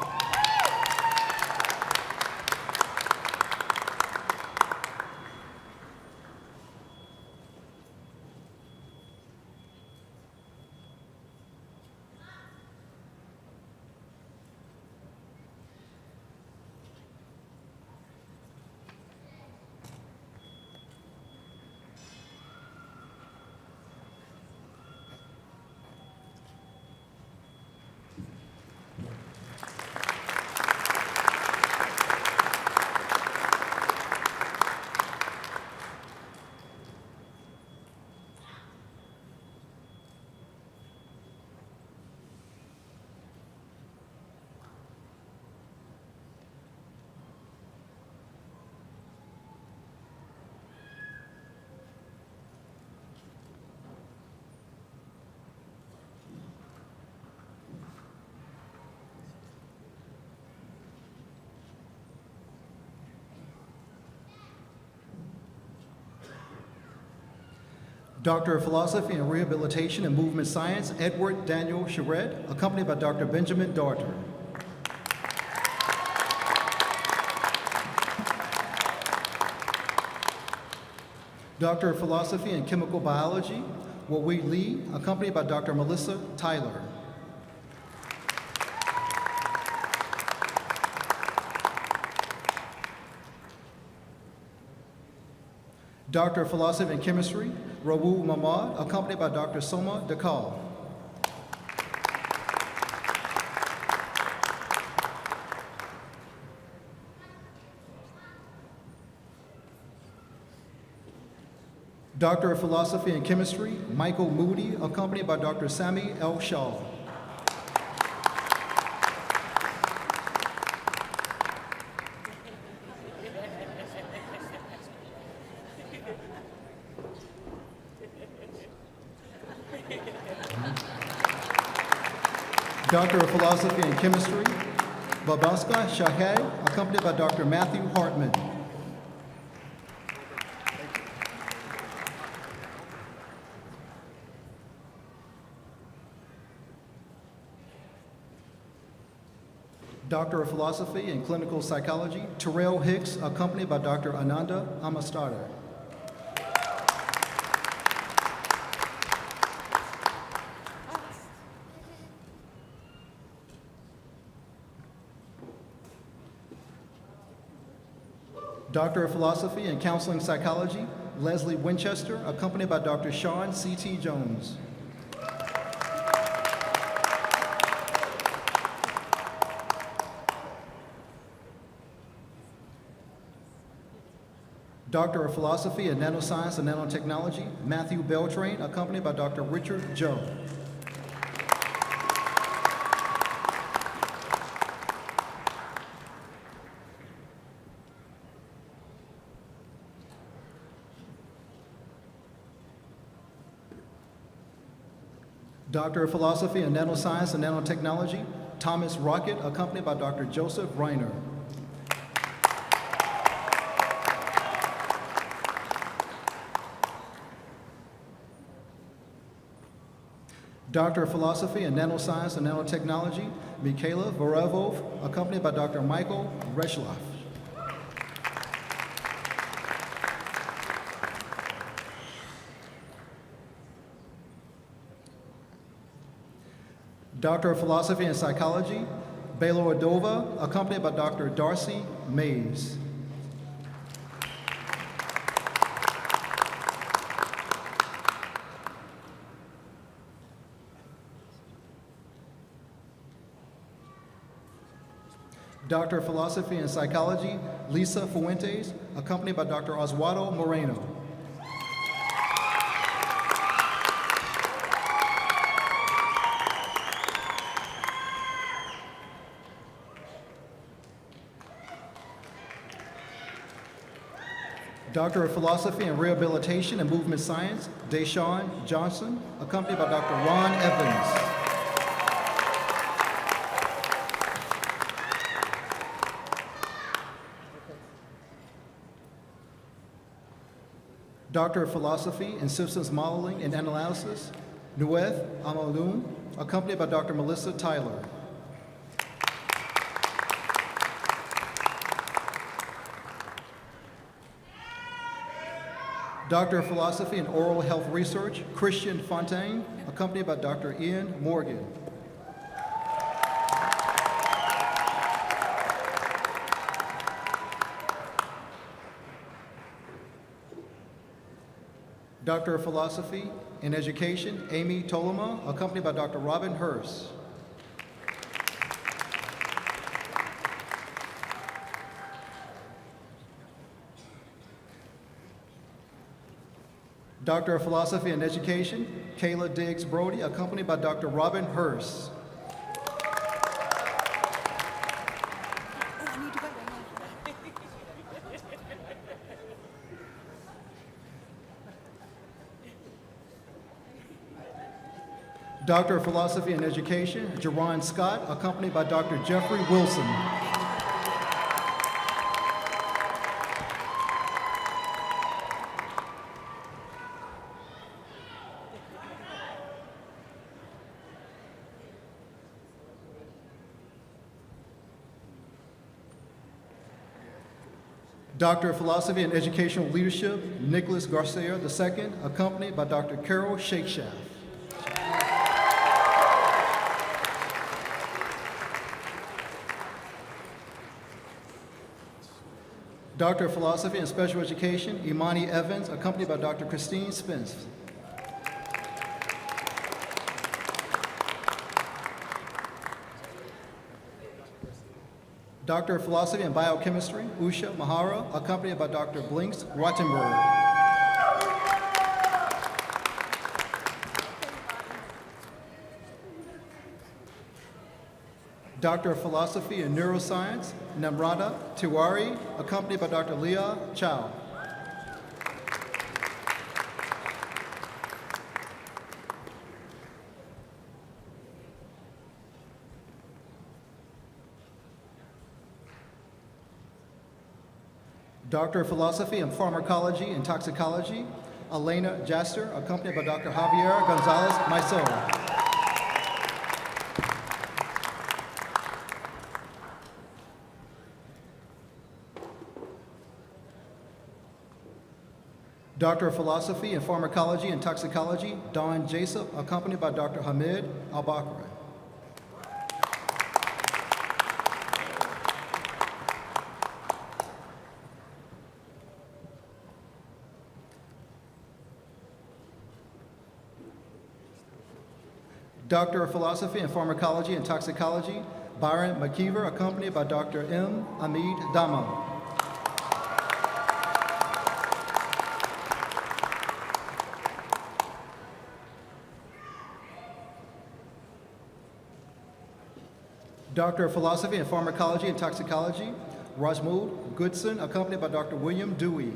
Doctor of Philosophy in Rehabilitation and Movement Science, Edward Daniel Charette, accompanied by Dr. Benjamin Darter. Doctor of Philosophy in Chemical Biology, Wawee Lee, accompanied by Dr. Melissa Tyler. Doctor of Philosophy and Chemistry, Rawu Mamad, accompanied by Dr. Soma Dakal. Doctor of Philosophy and Chemistry, Michael Moody, accompanied by Dr. Sami L. Shaw. Doctor of Philosophy and Chemistry, Babaska Shahad, accompanied by Dr. Matthew Hartman. Doctor of Philosophy and Clinical Psychology, Terrell Hicks, accompanied by Dr. Ananda Amastada. Doctor of Philosophy and Counseling Psychology, Leslie Winchester, accompanied by Dr. Sean C.T. Jones. Doctor of Philosophy in Nanoscience and Nanotechnology, Matthew Beltrain, accompanied by Dr. Richard Joe. Doctor of Philosophy in Nanoscience and Nanotechnology, Thomas Rocket, accompanied by Dr. Joseph Reiner. Doctor of Philosophy in Nanoscience and Nanotechnology, Mikhaila Vorevov, accompanied by Dr. Michael Reschloff. Doctor of Philosophy and Psychology, Belo Adova, accompanied by Dr. Darcy Mays. Doctor of Philosophy and Psychology, Lisa Fuentes, accompanied by Dr. Oswaldo Moreno. Doctor of Philosophy in Rehabilitation and Movement Science, Deshawn Johnson, accompanied by Dr. Ron Evans. Doctor of Philosophy in Systems Modeling and Analysis, Nueth Amalum, accompanied by Dr. Melissa Tyler. Doctor of Philosophy in Oral Health Research, Christian Fontaine, accompanied by Dr. Ian Morgan. Doctor of Philosophy in Education, Amy Toloma, accompanied by Dr. Robin Hurst. Doctor of Philosophy in Education, Kayla Diggs Brody, accompanied by Dr. Robin Hurst. Doctor of Philosophy in Education, Jerron Scott, accompanied by Dr. Jeffrey Wilson. Doctor of Philosophy and Educational Leadership, Nicholas Garcia II, accompanied by Dr. Carol Shakeshaft. Doctor of Philosophy and Special Education, Imani Evans, accompanied by Dr. Christine Spence. Doctor of Philosophy and Biochemistry, Usha Mahara, accompanied by Dr. Blinks Wattenberg. Doctor of Philosophy and Neuroscience, Namrata Tiwari, accompanied by Dr. Leah Chow. Doctor of Philosophy in Pharmacology and Toxicology, Elena Jaster, accompanied by Dr. Javier Gonzalez Maisel. Doctor of Philosophy in Pharmacology and Toxicology, Don Jasop, accompanied by Dr. Hamid Al-Bakri. Doctor of Philosophy in Pharmacology and Toxicology, Byron McKeever, accompanied by Dr. M. Amid Dama. Doctor of Philosophy in Pharmacology and Toxicology, Rajmood Goodson, accompanied by Dr. William Dewey.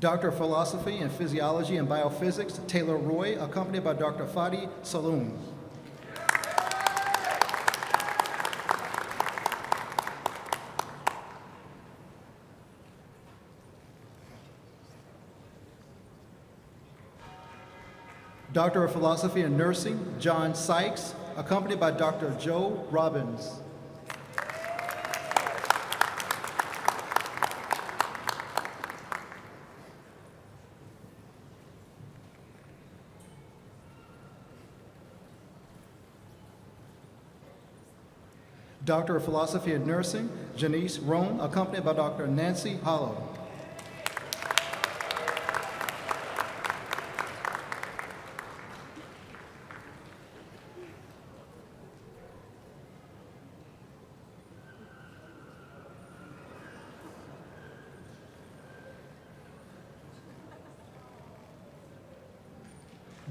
Doctor of Philosophy in Physiology and Biophysics, Taylor Roy, accompanied by Dr. Fadi Saloom. Doctor of Philosophy in Nursing, John Sykes, accompanied by Dr. Joe Robbins. Doctor of Philosophy in Nursing, Janice Roan, accompanied by Dr. Nancy Hollow.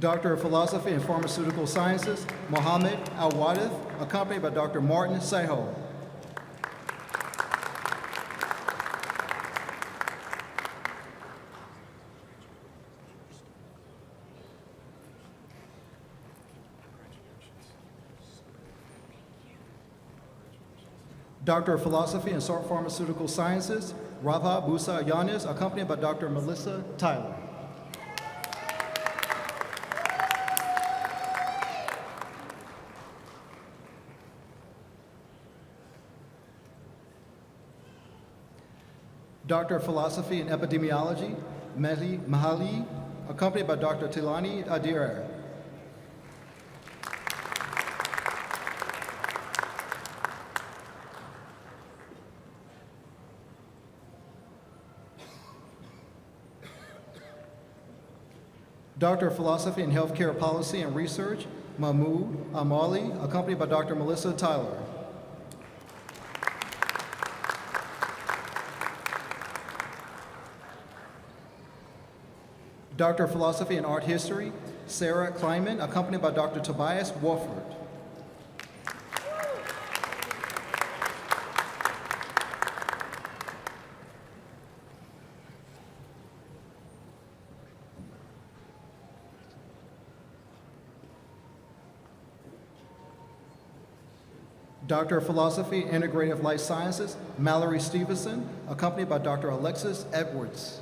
Doctor of Philosophy in Pharmaceutical Sciences, Mohammed Al-Wadith, accompanied by Dr. Martin Seho. Doctor of Philosophy in Pharmaceutical Sciences, Radha Busa Yanis, accompanied by Dr. Melissa Tyler. Doctor of Philosophy in Epidemiology, Mehdi Mahali, accompanied by Dr. Tilani Adir. Doctor of Philosophy in Healthcare Policy and Research, Mahmoud Amali, accompanied by Dr. Melissa Tyler. Doctor of Philosophy in Art History, Sarah Kleiman, accompanied by Dr. Tobias Wolford. Doctor of Philosophy in Integrative Life Sciences, Mallory Stevenson, accompanied by Dr. Alexis Edwards.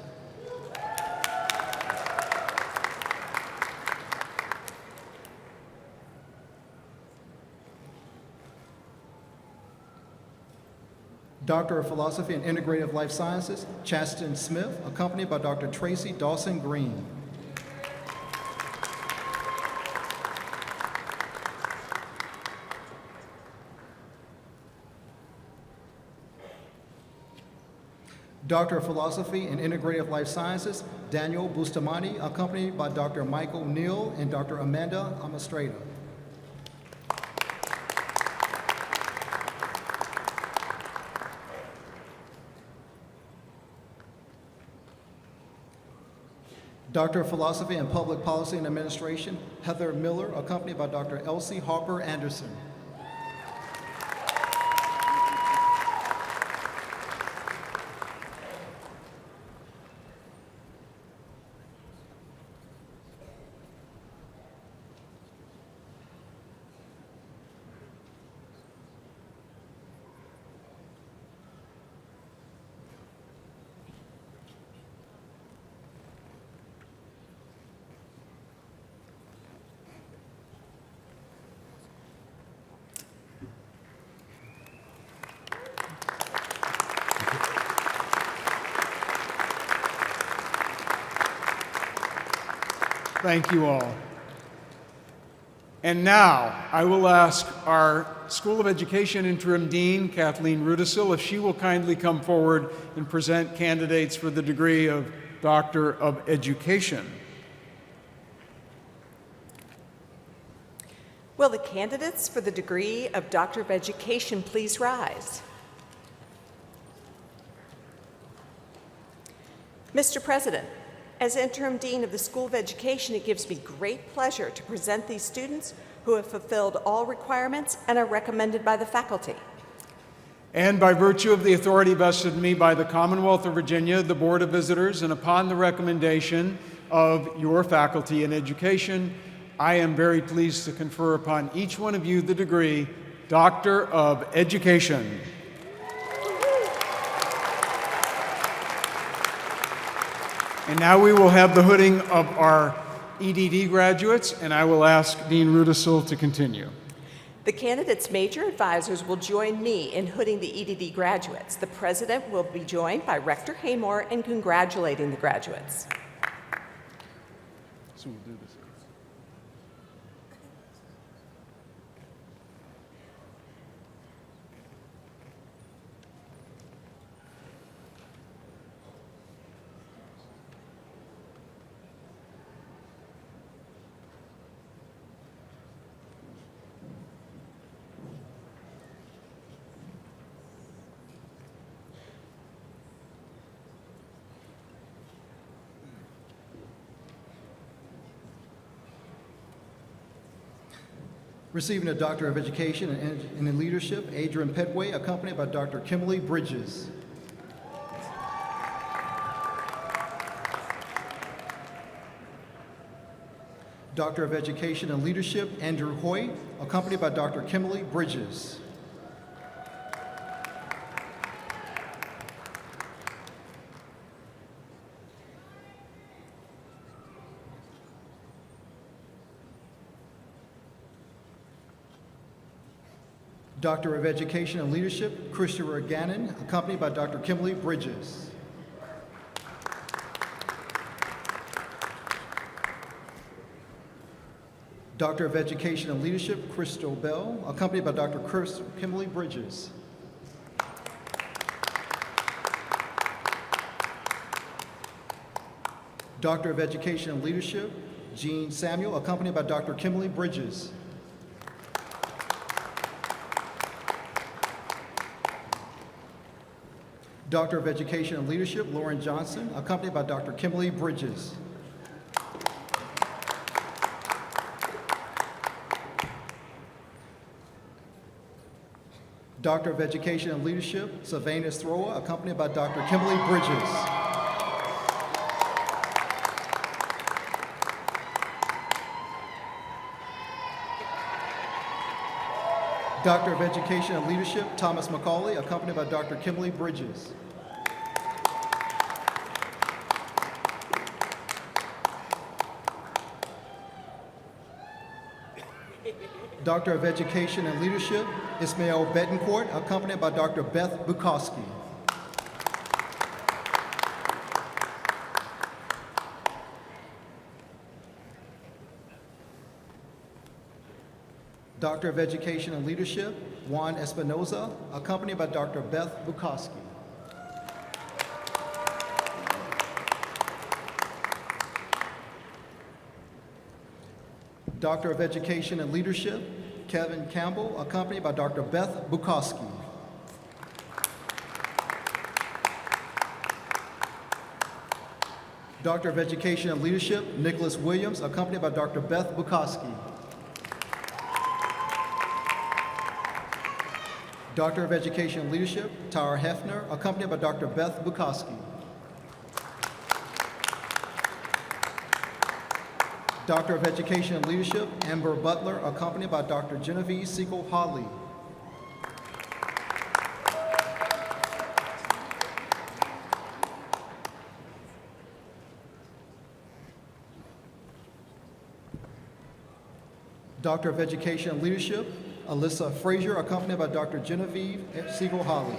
Doctor of Philosophy in Integrative Life Sciences, Chasten Smith, accompanied by Dr. Tracy Dawson Green. Doctor of Philosophy in Integrative Life Sciences, Daniel Bustamante, accompanied by Dr. Michael Neal and Dr. Amanda Amastrada. Doctor of Philosophy in Public Policy and Administration, Heather Miller, accompanied by Dr. Elsie Harper Anderson. Thank you all. And now I will ask our School of Education Interim Dean, Kathleen Rudisil, if she will kindly come forward and present candidates for the degree of Doctor of Education. Will the candidates for the degree of Doctor of Education please rise? Mr. President, as Interim Dean of the School of Education, it gives me great pleasure to present these students who have fulfilled all requirements and are recommended by the faculty. And by virtue of the authority vested in me by the Commonwealth of Virginia, the Board of Visitors, and upon the recommendation of your faculty in education, I am very pleased to confer upon each one of you the degree Doctor of Education. And now we will have the hooding of our EDD graduates, and I will ask Dean Rudisill to continue. The candidates' major advisors will join me in hooding the EDD graduates. The president will be joined by Rector Haymore in congratulating the graduates. So we'll do this. Receiving a Doctor of Education in Leadership, Adrian Petway, accompanied by Dr. Kimberly Bridges. Doctor of Education in Leadership, Andrew Hoyt, accompanied by Dr. Kimberly Bridges. Doctor of Education and Leadership, Christopher Gannon, accompanied by Dr. Kimberly Bridges. Doctor of Education and Leadership, Crystal Bell, accompanied by Dr. Kimberly Bridges. Doctor of Education and Leadership, Jean Samuel, accompanied by Dr. Kimberly Bridges. Doctor of Education and Leadership, Lauren Johnson, accompanied by Dr. Kimberly Bridges. Doctor of Education and Leadership, Sylvanus Thrower, accompanied by Dr. Kimberly Bridges. Doctor of Education and Leadership, Thomas McCauley, accompanied by Dr. Kimberly Bridges. Doctor of Education and Leadership, Ismael Betancourt, accompanied by Dr. Beth Bukowski. Doctor of Education and Leadership, Juan Espinoza, accompanied by Dr. Beth Bukowski. Doctor of Education and Leadership, Kevin Campbell, accompanied by Dr. Beth Bukowski. Doctor of Education and Leadership, Nicholas Williams, accompanied by Dr. Beth Bukowski. Doctor of Education and Leadership, Tara Hefner, accompanied by Dr. Beth Bukowski. Doctor of Education and Leadership, Amber Butler, accompanied by Dr. Genevieve Siegel-Hawley. Doctor of Education and Leadership, Alyssa Frazier, accompanied by Dr. Genevieve Siegel-Hawley.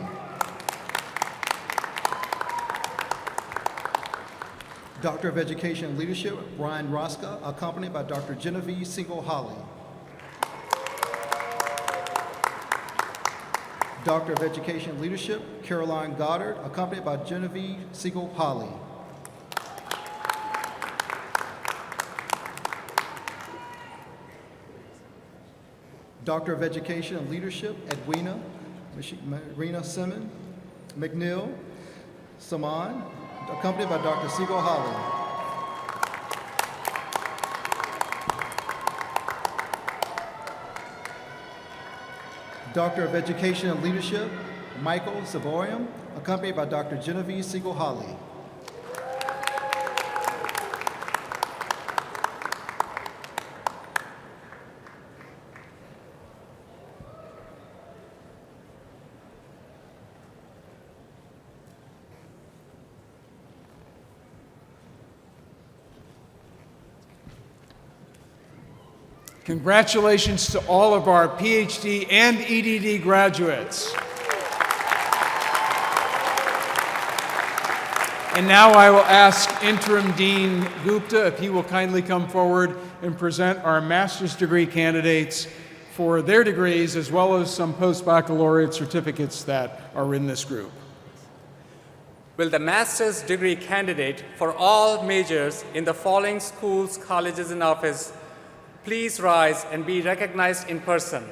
Doctor of Education and Leadership, Brian Rosca, accompanied by Dr. Genevieve Siegel-Hawley. Doctor of Education and Leadership, Caroline Goddard, accompanied by Genevieve Siegel-Hawley. Doctor of Education and Leadership, Edwina Marina Simon McNeil Saman, accompanied by Dr. Siegel-Hawley. Doctor of Education and Leadership, Michael Saborium, accompanied by Dr. Genevieve Siegel-Holly. Congratulations to all of our Ph.D. and EDD graduates. And now I will ask Interim Dean Gupta if he will kindly come forward and present our master's degree candidates for their degrees, as well as some post-baccalaureate certificates that are in this group. Will the master's degree candidate for all majors in the following schools, colleges, and office please rise and be recognized in person?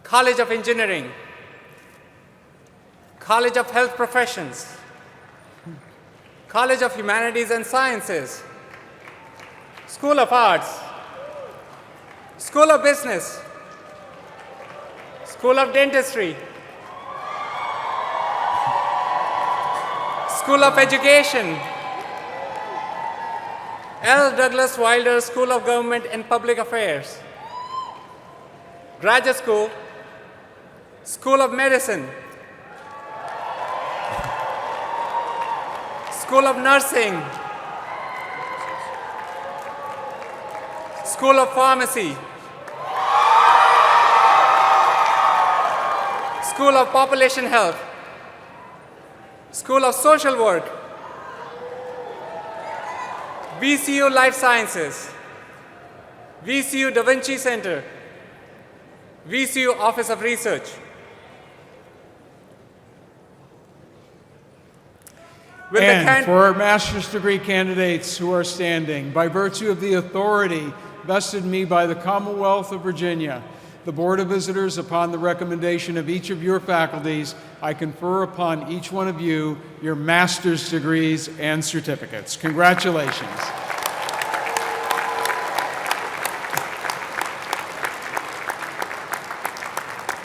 College of Engineering, College of Health Professions, College of Humanities and Sciences, School of Arts, School of Business, School of Dentistry, School of Education, L. Douglas Wilder School of Government and Public Affairs, Graduate School, School of Medicine, School of Nursing, School of Pharmacy, School of Population Health, School of Social Work, VCU Life Sciences, VCU Da Vinci Center, VCU Office of Research. And for our master's degree candidates who are standing, by virtue of the authority vested in me by the Commonwealth of Virginia, the Board of Visitors, upon the recommendation of each of your faculties, I confer upon each one of you your master's degrees and certificates. Congratulations.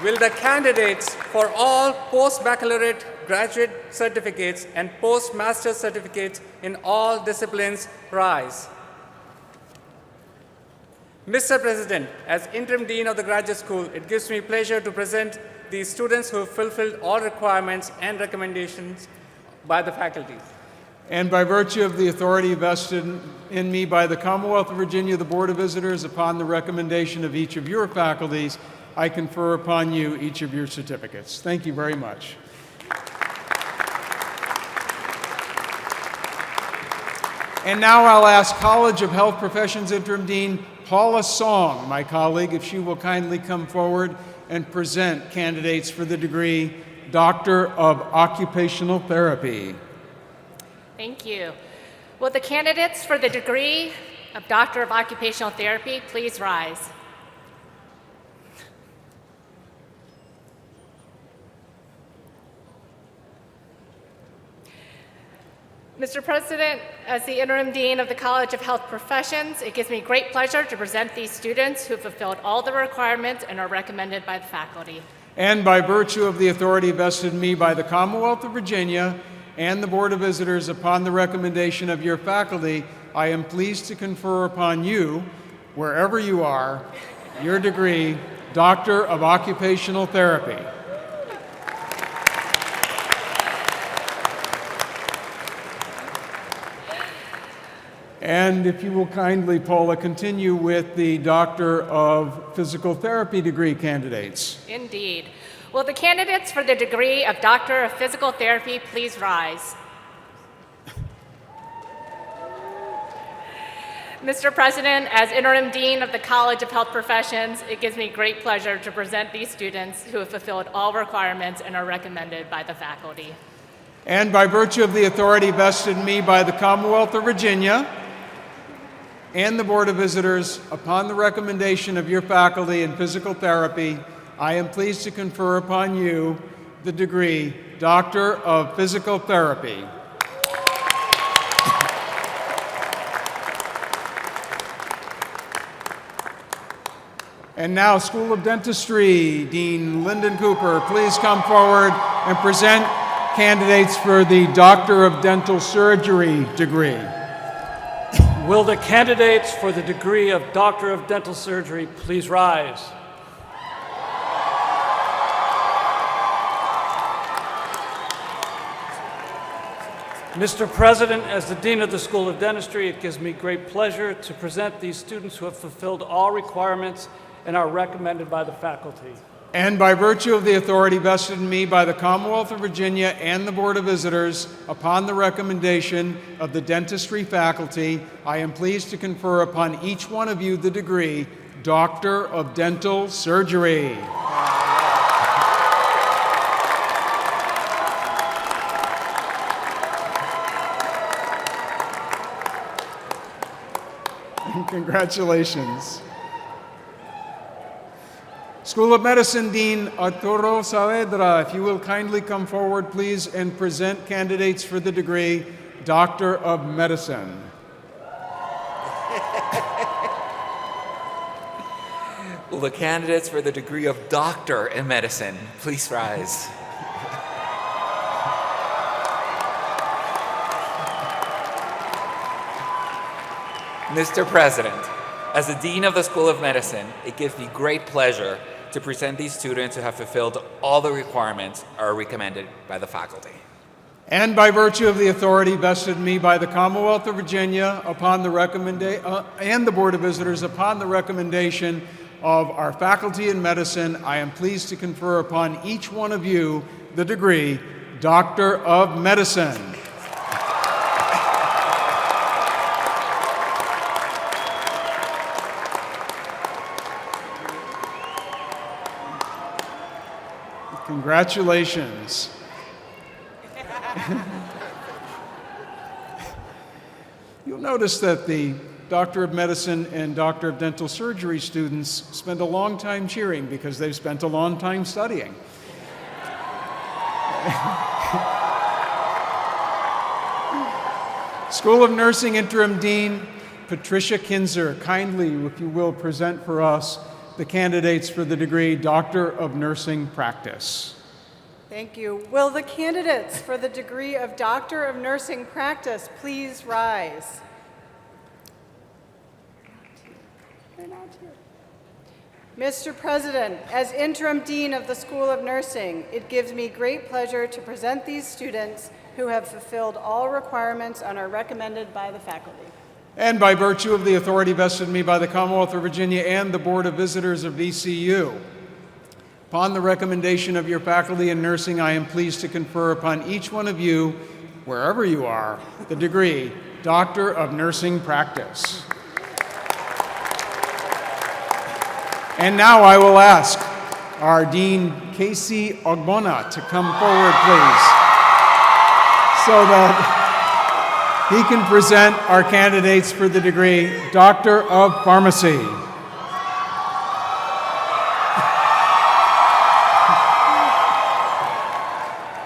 Will the candidates for all post-baccalaureate graduate certificates and post-master's certificates in all disciplines rise? Mr. President, as Interim Dean of the Graduate School, it gives me pleasure to present the students who have fulfilled all requirements and recommendations by the faculty. And by virtue of the authority vested in me by the Commonwealth of Virginia, the Board of Visitors, upon the recommendation of each of your faculties, I confer upon you each of your certificates. Thank you very much. And now I'll ask College of Health Professions Interim Dean Paula Song, my colleague, if she will kindly come forward and present candidates for the degree Doctor of Occupational Therapy. Thank you. Will the candidates for the degree of Doctor of Occupational Therapy please rise? Mr. President, as the Interim Dean of the College of Health Professions, it gives me great pleasure to present these students who have fulfilled all the requirements and are recommended by the faculty. And by virtue of the authority vested in me by the Commonwealth of Virginia and the Board of Visitors, upon the recommendation of your faculty, I am pleased to confer upon you, wherever you are, your degree, Doctor of Occupational Therapy. And if you will kindly, Paula, continue with the Doctor of Physical Therapy degree candidates. Indeed. Will the candidates for the degree of Doctor of Physical Therapy please rise? Mr. President, as Interim Dean of the College of Health Professions, it gives me great pleasure to present these students who have fulfilled all requirements and are recommended by the faculty. And by virtue of the authority vested in me by the Commonwealth of Virginia and the Board of Visitors, upon the recommendation of your faculty in physical therapy, I am pleased to confer upon you the degree Doctor of Physical Therapy. And now, School of Dentistry, Dean Lyndon Cooper, please come forward and present candidates for the Doctor of Dental Surgery degree. Will the candidates for the degree of Doctor of Dental Surgery please rise? Mr. President, as the Dean of the School of Dentistry, it gives me great pleasure to present these students who have fulfilled all requirements and are recommended by the faculty. And by virtue of the authority vested in me by the Commonwealth of Virginia and the Board of Visitors, upon the recommendation of the dentistry faculty, I am pleased to confer upon each one of you the degree Doctor of Dental Surgery. Congratulations. School of Medicine Dean Arturo Saavedra, if you will kindly come forward, please, and present candidates for the degree Doctor of Medicine. Will the candidates for the degree of Doctor in Medicine please rise? Mr. President, as the Dean of the School of Medicine, it gives me great pleasure to present these students who have fulfilled all the requirements are recommended by the faculty. And by virtue of the authority vested in me by the Commonwealth of Virginia upon the and the Board of Visitors upon the recommendation of our faculty in medicine, I am pleased to confer upon each one of you the degree Doctor of Medicine. Congratulations. You'll notice that the Doctor of Medicine and Doctor of Dental Surgery students spend a long time cheering because they've spent a long time studying. School of Nursing Interim Dean Patricia Kinzer, kindly, if you will, present for us the candidates for the degree Doctor of Nursing Practice. Thank you. Will the candidates for the degree of Doctor of Nursing Practice please rise? Mr. President, as Interim Dean of the School of Nursing, it gives me great pleasure to present these students who have fulfilled all requirements and are recommended by the faculty. And by virtue of the authority vested in me by the Commonwealth of Virginia and the Board of Visitors of VCU, upon the recommendation of your faculty in nursing, I am pleased to confer upon each one of you, wherever you are, the degree Doctor of Nursing Practice. And now I will ask our Dean Casey Ogbonna to come forward, please, so that he can present our candidates for the degree Doctor of Pharmacy.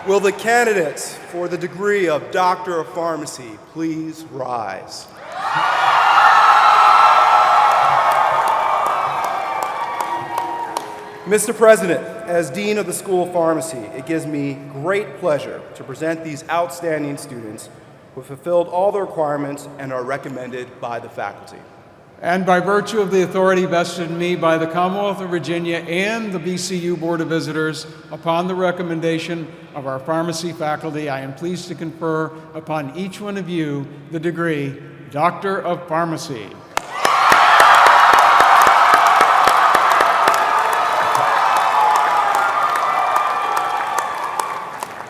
Will the candidates for the degree of Doctor of Pharmacy please rise? Mr. President, as Dean of the School of Pharmacy, it gives me great pleasure to present these outstanding students who have fulfilled all the requirements and are recommended by the faculty. And by virtue of the authority vested in me by the Commonwealth of Virginia and the VCU Board of Visitors, upon the recommendation of our pharmacy faculty, I am pleased to confer upon each one of you the degree Doctor of Pharmacy.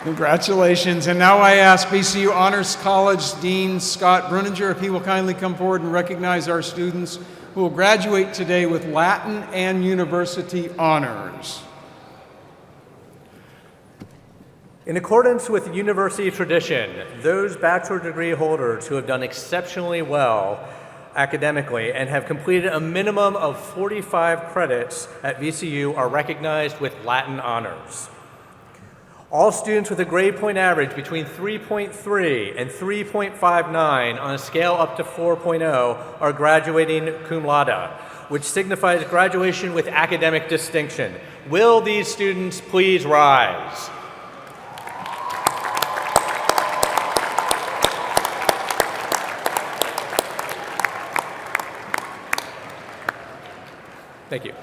Congratulations. And now I ask VCU Honors College Dean Scott Bruninger if he will kindly come forward and recognize our students who will graduate today with Latin and University honors. In accordance with university tradition, those bachelor degree holders who have done exceptionally well academically and have completed a minimum of 45 credits at VCU are recognized with Latin honors. All students with a grade point average between 3.3 and 3.59 on a scale up to 4.0 are graduating cum laude. which signifies graduation with academic distinction. Will these students please rise? Thank you.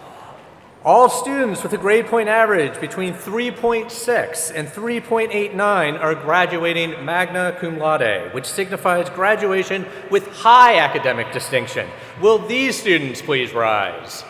All students with a grade point average between 3.6 and 3.89 are graduating magna cum laude, which signifies graduation with high academic distinction. Will these students please rise?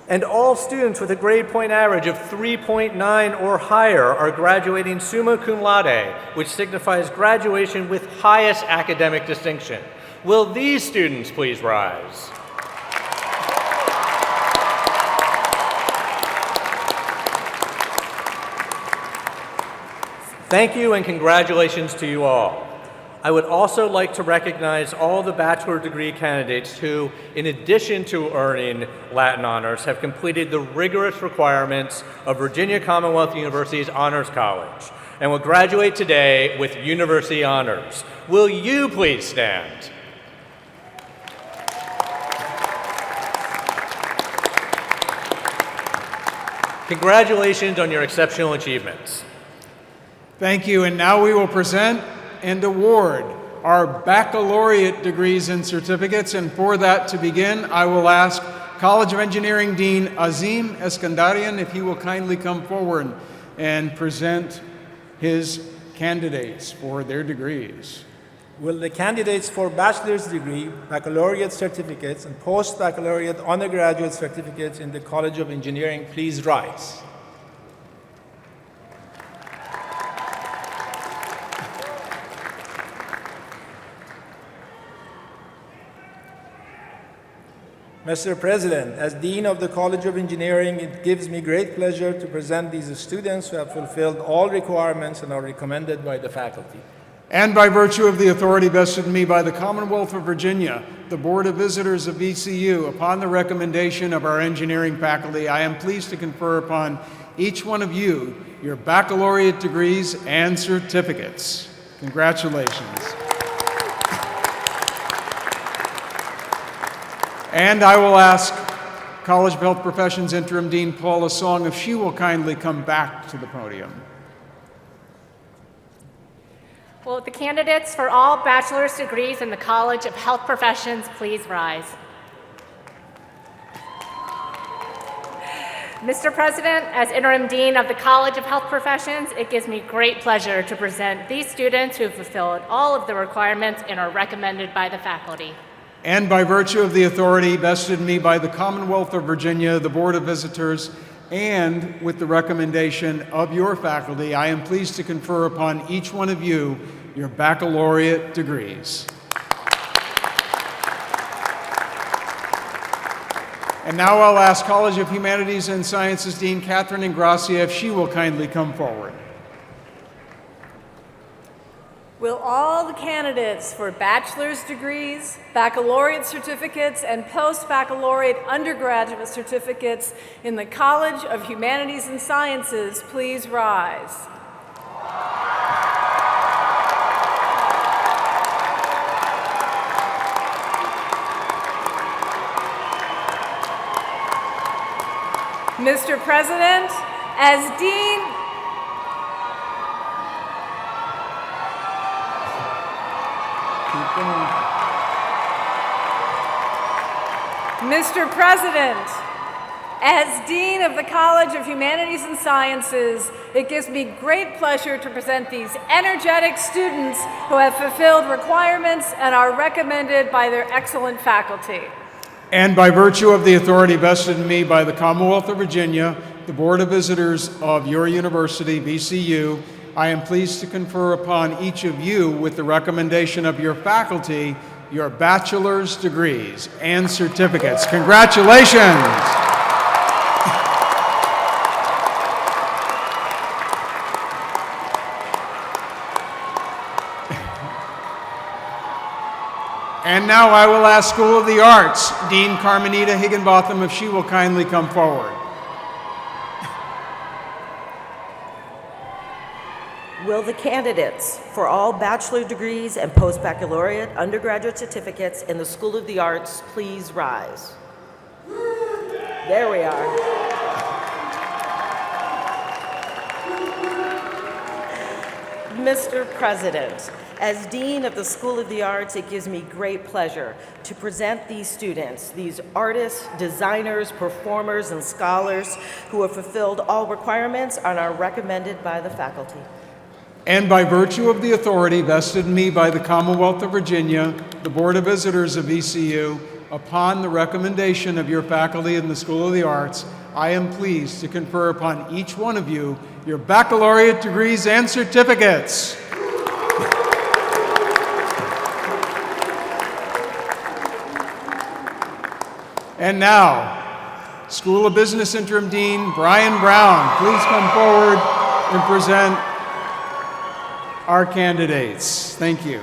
And all students with a grade point average of 3.9 or higher are graduating summa cum laude, which signifies graduation with highest academic distinction. Will these students please rise? Thank you and congratulations to you all. I would also like to recognize all the bachelor degree candidates who, in addition to earning Latin honors, have completed the rigorous requirements of Virginia Commonwealth University's Honors College and will graduate today with university honors. Will you please stand? Congratulations on your exceptional achievements. Thank you, and now we will present and award our baccalaureate degrees and certificates. And for that to begin, I will ask College of Engineering Dean Azim Eskandarian if he will kindly come forward and present his candidates for their degrees. Will the candidates for bachelor's degree, baccalaureate certificates, and post-baccalaureate undergraduate certificates in the College of Engineering please rise? Mr. President, as Dean of the College of Engineering, it gives me great pleasure to present these students who have fulfilled all requirements and are recommended by the faculty. And by virtue of the authority vested in me by the Commonwealth of Virginia, the Board of Visitors of VCU, upon the recommendation of our engineering faculty, I am pleased to confer upon each one of you your baccalaureate degrees and certificates. Congratulations. And I will ask College of Health Professions Interim Dean Paula Song if she will kindly come back to the podium. Will the candidates for all bachelor's degrees in the College of Health Professions please rise? Mr. President, as Interim Dean of the College of Health Professions, it gives me great pleasure to present these students who have fulfilled all of the requirements and are recommended by the faculty. And by virtue of the authority vested in me by the Commonwealth of Virginia, the Board of Visitors, and with the recommendation of your faculty, I am pleased to confer upon each one of you your baccalaureate degrees. And now I'll ask College of Humanities and Sciences Dean Catherine Ingracia if she will kindly come forward. Will all the candidates for bachelor's degrees, baccalaureate certificates, and post-baccalaureate undergraduate certificates in the College of Humanities and Sciences please rise? Mr. President, as Dean Mr. President, as Dean of the College of Humanities and Sciences, it gives me great pleasure to present these energetic students who have fulfilled requirements and are recommended by their excellent faculty. And by virtue of the authority vested in me by the Commonwealth of Virginia, the Board of Visitors of your university, VCU, I am pleased to confer upon each of you, with the recommendation of your faculty, your bachelor's degrees and certificates. Congratulations! And now I will ask School of the Arts, Dean Carmenita Higginbotham, if she will kindly come forward. Will the candidates for all bachelor degrees and post-baccalaureate undergraduate certificates in the School of the Arts please rise? There we are. Mr. President, as Dean of the School of the Arts, it gives me great pleasure to present these students, these artists, designers, performers, and scholars who have fulfilled all requirements and are recommended by the faculty. And by virtue of the authority vested in me by the Commonwealth of Virginia, the Board of Visitors of VCU, upon the recommendation of your faculty in the School of the Arts, I am pleased to confer upon each one of you your baccalaureate degrees and certificates. And now, School of Business Interim Dean Brian Brown, please come forward and present our candidates. Thank you.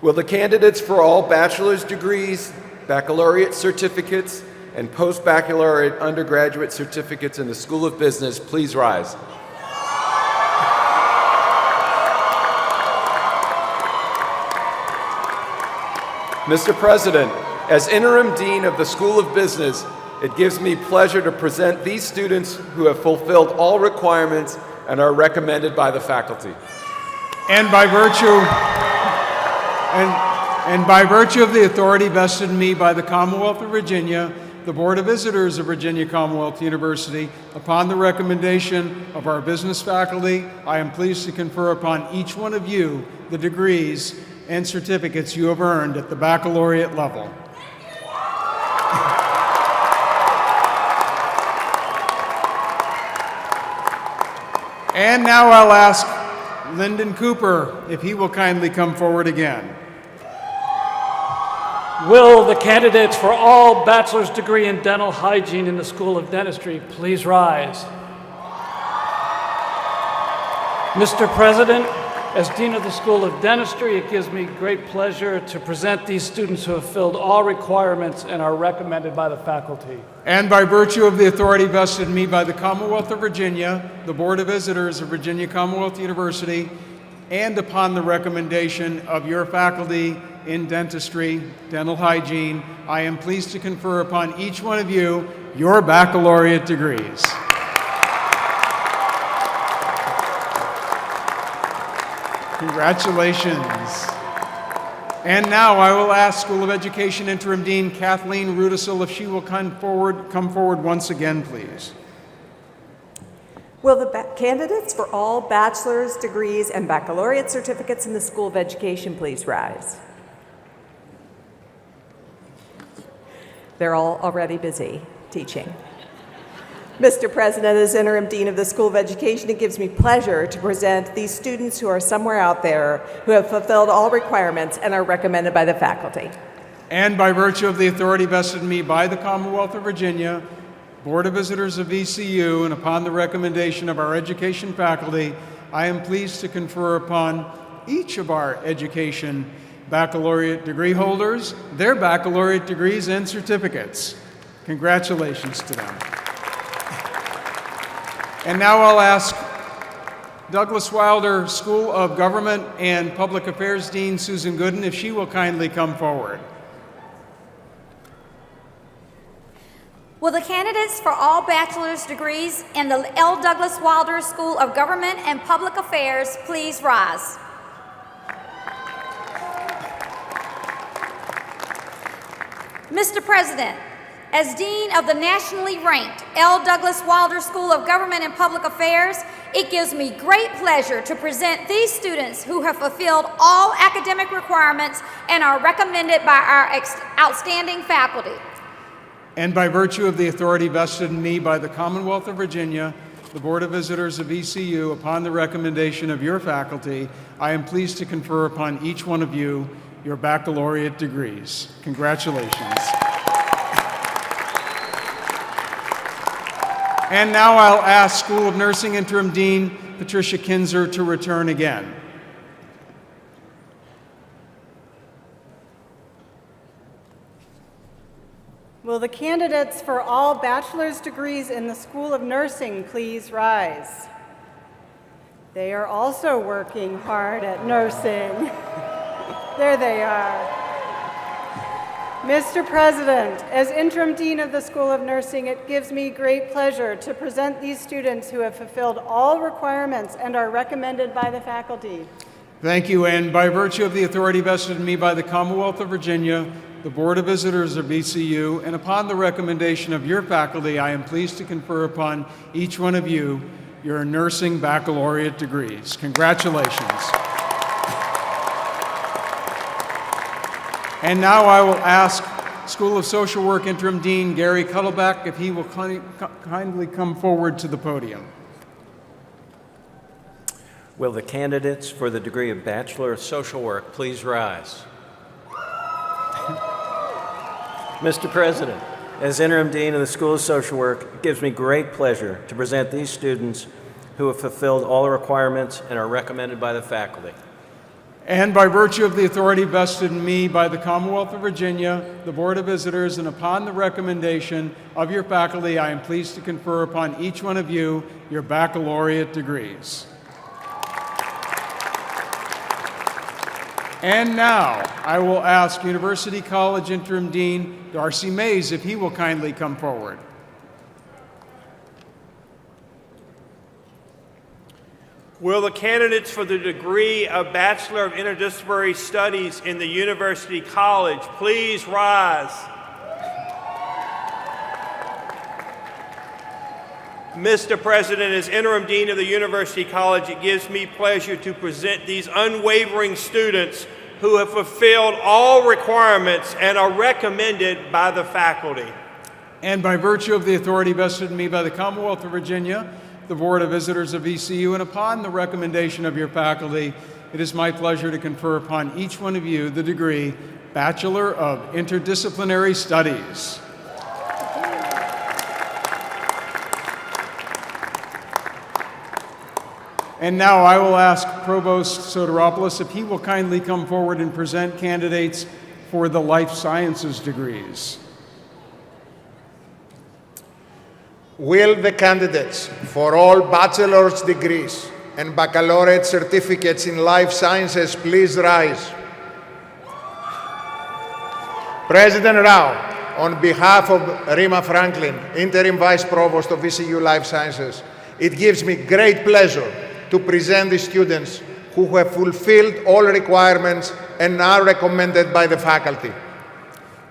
Will the candidates for all bachelor's degrees, baccalaureate certificates, and post-baccalaureate undergraduate certificates in the School of Business please rise? Mr. President, as Interim Dean of the School of Business, it gives me pleasure to present these students who have fulfilled all requirements and are recommended by the faculty. And by virtue of the authority vested in me by the Commonwealth of Virginia, the Board of Visitors of Virginia Commonwealth University, upon the recommendation of our business faculty, I am pleased to confer upon each one of you the degrees and certificates you have earned at the baccalaureate level. And now I'll ask Lyndon Cooper if he will kindly come forward again. Will the candidates for all bachelor's degree in dental hygiene in the School of Dentistry please rise? Mr. President, as Dean of the School of Dentistry, it gives me great pleasure to present these students who have filled all requirements and are recommended by the faculty. And by virtue of the authority vested in me by the Commonwealth of Virginia, the Board of Visitors of Virginia Commonwealth University, and upon the recommendation of your faculty in dentistry, dental hygiene, I am pleased to confer upon each one of you your baccalaureate degrees. Congratulations. And now I will ask School of Education Interim Dean Kathleen Rudisil if she will come forward once again, please. Will the candidates for all bachelor's degrees and baccalaureate certificates in the School of Education please rise? They're all already busy teaching. Mr. President, as Interim Dean of the School of Education, it gives me pleasure to present these students who are somewhere out there who have fulfilled all requirements and are recommended by the faculty. And by virtue of the authority vested in me by the Commonwealth of Virginia, Board of Visitors of VCU, and upon the recommendation of our education faculty, I am pleased to confer upon each of our education baccalaureate degree holders their baccalaureate degrees and certificates. Congratulations to them. And now I'll ask Douglas Wilder School of Government and Public Affairs Dean Susan Gooden if she will kindly come forward. Will the candidates for all bachelor's degrees in the L. Douglas Wilder School of Government and Public Affairs please rise? Mr. President, as Dean of the nationally ranked L. Douglas Wilder School of Government and Public Affairs, it gives me great pleasure to present these students who have fulfilled all academic requirements and are recommended by our outstanding faculty. And by virtue of the authority vested in me by the Commonwealth of Virginia, the Board of Visitors of VCU, upon the recommendation of your faculty, I am pleased to confer upon each one of you your baccalaureate degrees. Congratulations. And now I'll ask School of Nursing Interim Dean Patricia Kinzer to return again. Will the candidates for all bachelor's degrees in the School of Nursing please rise? They are also working hard at nursing. There they are. Mr. President, as Interim Dean of the School of Nursing, it gives me great pleasure to present these students who have fulfilled all requirements and are recommended by the faculty. Thank you, and by virtue of the authority vested in me by the Commonwealth of Virginia, the Board of Visitors of VCU, and upon the recommendation of your faculty, I am pleased to confer upon each one of you your nursing baccalaureate degrees. Congratulations. And now I will ask School of Social Work Interim Dean Gary Cuddleback if he will kindly come forward to the podium. Will the candidates for the degree of Bachelor of Social Work please rise? Mr. President, as Interim Dean of the School of Social Work, it gives me great pleasure to present these students who have fulfilled all the requirements and are recommended by the faculty. And by virtue of the authority vested in me by the Commonwealth of Virginia, the Board of Visitors, and upon the recommendation of your faculty, I am pleased to confer upon each one of you your baccalaureate degrees. And now, I will ask University College Interim Dean Darcy Mays if he will kindly come forward. Will the candidates for the degree of Bachelor of Interdisciplinary Studies in the University College please rise? Mr. President, as Interim Dean of the University College, it gives me pleasure to present these unwavering students who have fulfilled all requirements and are recommended by the faculty. And by virtue of the authority vested in me by the Commonwealth of Virginia, the Board of Visitors of VCU, and upon the recommendation of your faculty, it is my pleasure to confer upon each one of you the degree Bachelor of Interdisciplinary Studies. And now I will ask Provost Soteropoulos if he will kindly come forward and present candidates for the Life Sciences degrees. Will the candidates for all bachelor's degrees and baccalaureate certificates in life sciences please rise? President Rao, on behalf of Rima Franklin, Interim Vice Provost of VCU Life Sciences, it gives me great pleasure to present the students who have fulfilled all requirements and are recommended by the faculty.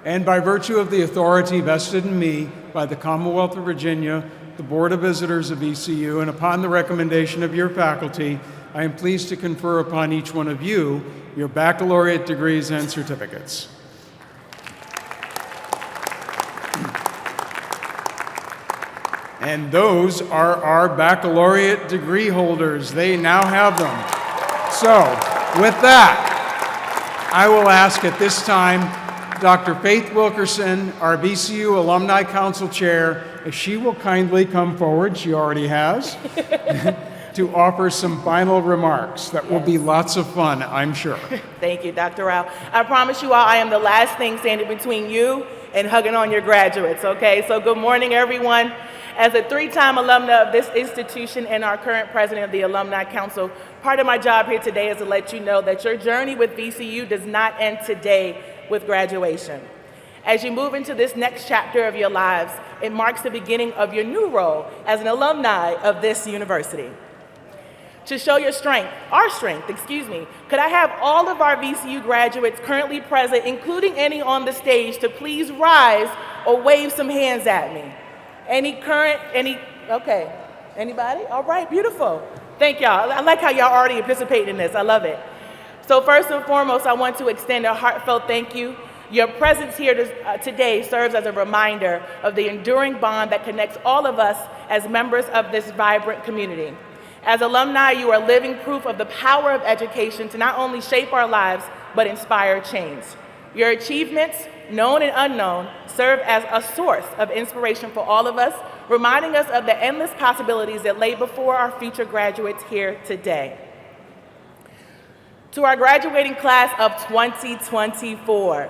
And by virtue of the authority vested in me by the Commonwealth of Virginia, the Board of Visitors of VCU, and upon the recommendation of your faculty, I am pleased to confer upon each one of you your baccalaureate degrees and certificates. And those are our baccalaureate degree holders. They now have them. So, with that, I will ask at this time Dr. Faith Wilkerson, our VCU Alumni Council Chair, if she will kindly come forward, she already has, to offer some final remarks that will be lots of fun, I'm sure. Thank you, Dr. Rao. I promise you all I am the last thing standing between you and hugging on your graduates, okay? So good morning, everyone. As a three-time alumna of this institution and our current president of the Alumni Council, part of my job here today is to let you know that your journey with VCU does not end today with graduation. As you move into this next chapter of your lives, it marks the beginning of your new role as an alumni of this university. To show your strength, could I have all of our VCU graduates currently present, including any on the stage, to please rise or wave some hands at me? Okay. Anybody? All right, beautiful. Thank y'all. I like how y'all already participate in this. I love it. So first and foremost, I want to extend a heartfelt thank you. Your presence here today serves as a reminder of the enduring bond that connects all of us as members of this vibrant community. As alumni, you are living proof of the power of education to not only shape our lives, but inspire change. Your achievements, known and unknown, serve as a source of inspiration for all of us, reminding us of the endless possibilities that lay before our future graduates here today. To our graduating class of 2024,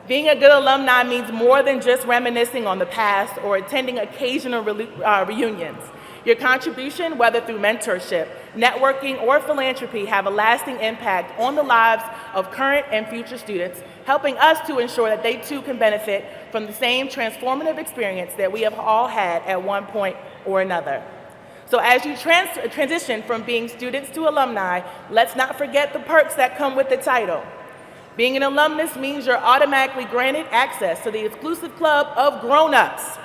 being a good alumni means more than just reminiscing on the past or attending occasional reunions. Your contribution, whether through mentorship, networking, or philanthropy, have a lasting impact on the lives of current and future students, helping us to ensure that they too can benefit from the same transformative experience that we have all had at one point or another. So as you transition from being students to alumni, let's not forget the perks that come with the title. Being an alumnus means you're automatically granted access to the exclusive club of grown-ups,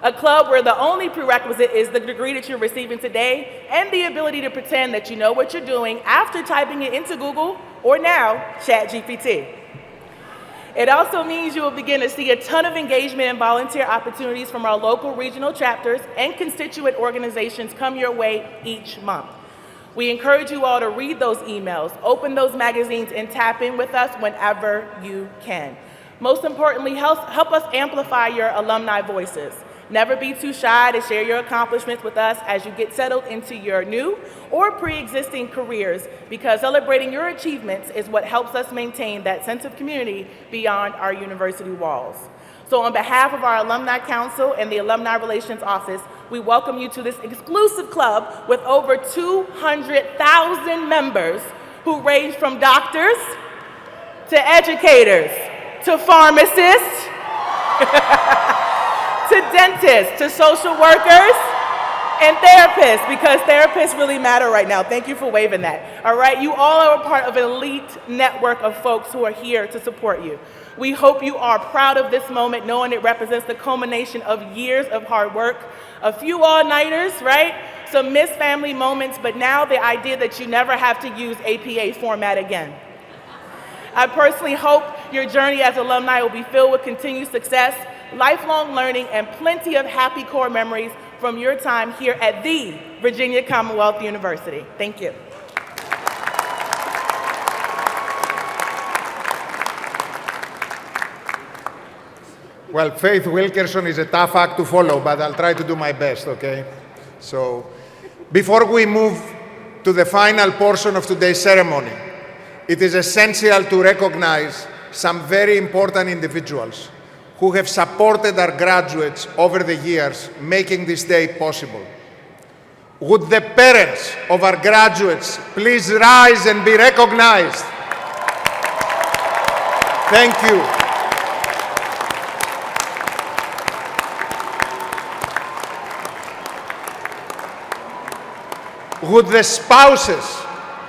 a club where the only prerequisite is the degree that you're receiving today and the ability to pretend that you know what you're doing after typing it into Google or now ChatGPT. It also means you will begin to see a ton of engagement and volunteer opportunities from our local regional chapters and constituent organizations come your way each month. We encourage you all to read those emails, open those magazines, and tap in with us whenever you can. Most importantly, help us amplify your alumni voices. Never be too shy to share your accomplishments with us as you get settled into your new or pre-existing careers, because celebrating your achievements is what helps us maintain that sense of community beyond our university walls. So on behalf of our Alumni Council and the Alumni Relations Office, we welcome you to this exclusive club with over 200,000 members who range from doctors to educators to pharmacists to dentists, to social workers, and therapists, because therapists really matter right now. Thank you for waving that. All right, you all are a part of an elite network of folks who are here to support you. We hope you are proud of this moment, knowing it represents the culmination of years of hard work, a few all-nighters, right? Some missed family moments, but now the idea that you never have to use APA format again. I personally hope your journey as alumni will be filled with continued success, lifelong learning, and plenty of happy core memories from your time here at the Virginia Commonwealth University. Thank you. Well, Faith Wilkerson is a tough act to follow, but I'll try to do my best, okay? So, before we move to the final portion of today's ceremony, it is essential to recognize some very important individuals who have supported our graduates over the years, making this day possible. Would the parents of our graduates please rise and be recognized? Thank you. Would the spouses,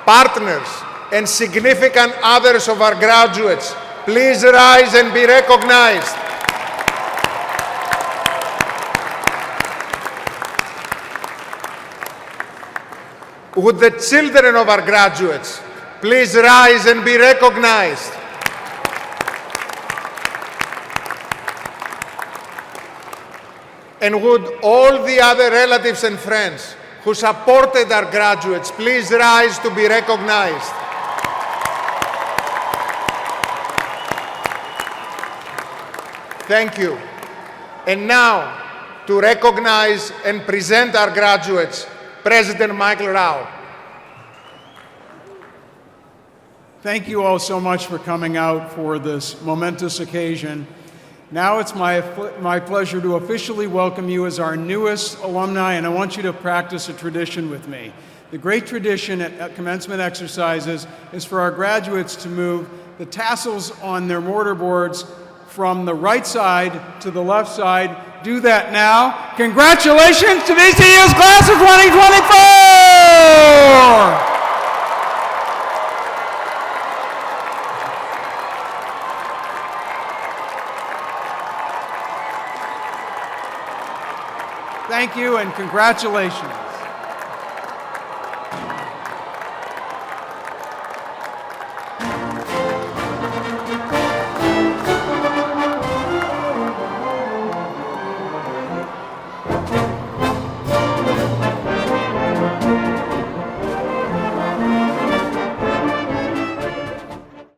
partners, and significant others of our graduates please rise and be recognized? Would the children of our graduates please rise and be recognized? And would all the other relatives and friends who supported our graduates please rise to be recognized? Thank you. And now, to recognize and present our graduates, President Michael Rao. Thank you all so much for coming out for this momentous occasion. Now it's my pleasure to officially welcome you as our newest alumni, and I want you to practice a tradition with me. The great tradition at commencement exercises is for our graduates to move the tassels on their mortarboards from the right side to the left side. Do that now. Congratulations to VCU's class of 2024! Thank you and congratulations.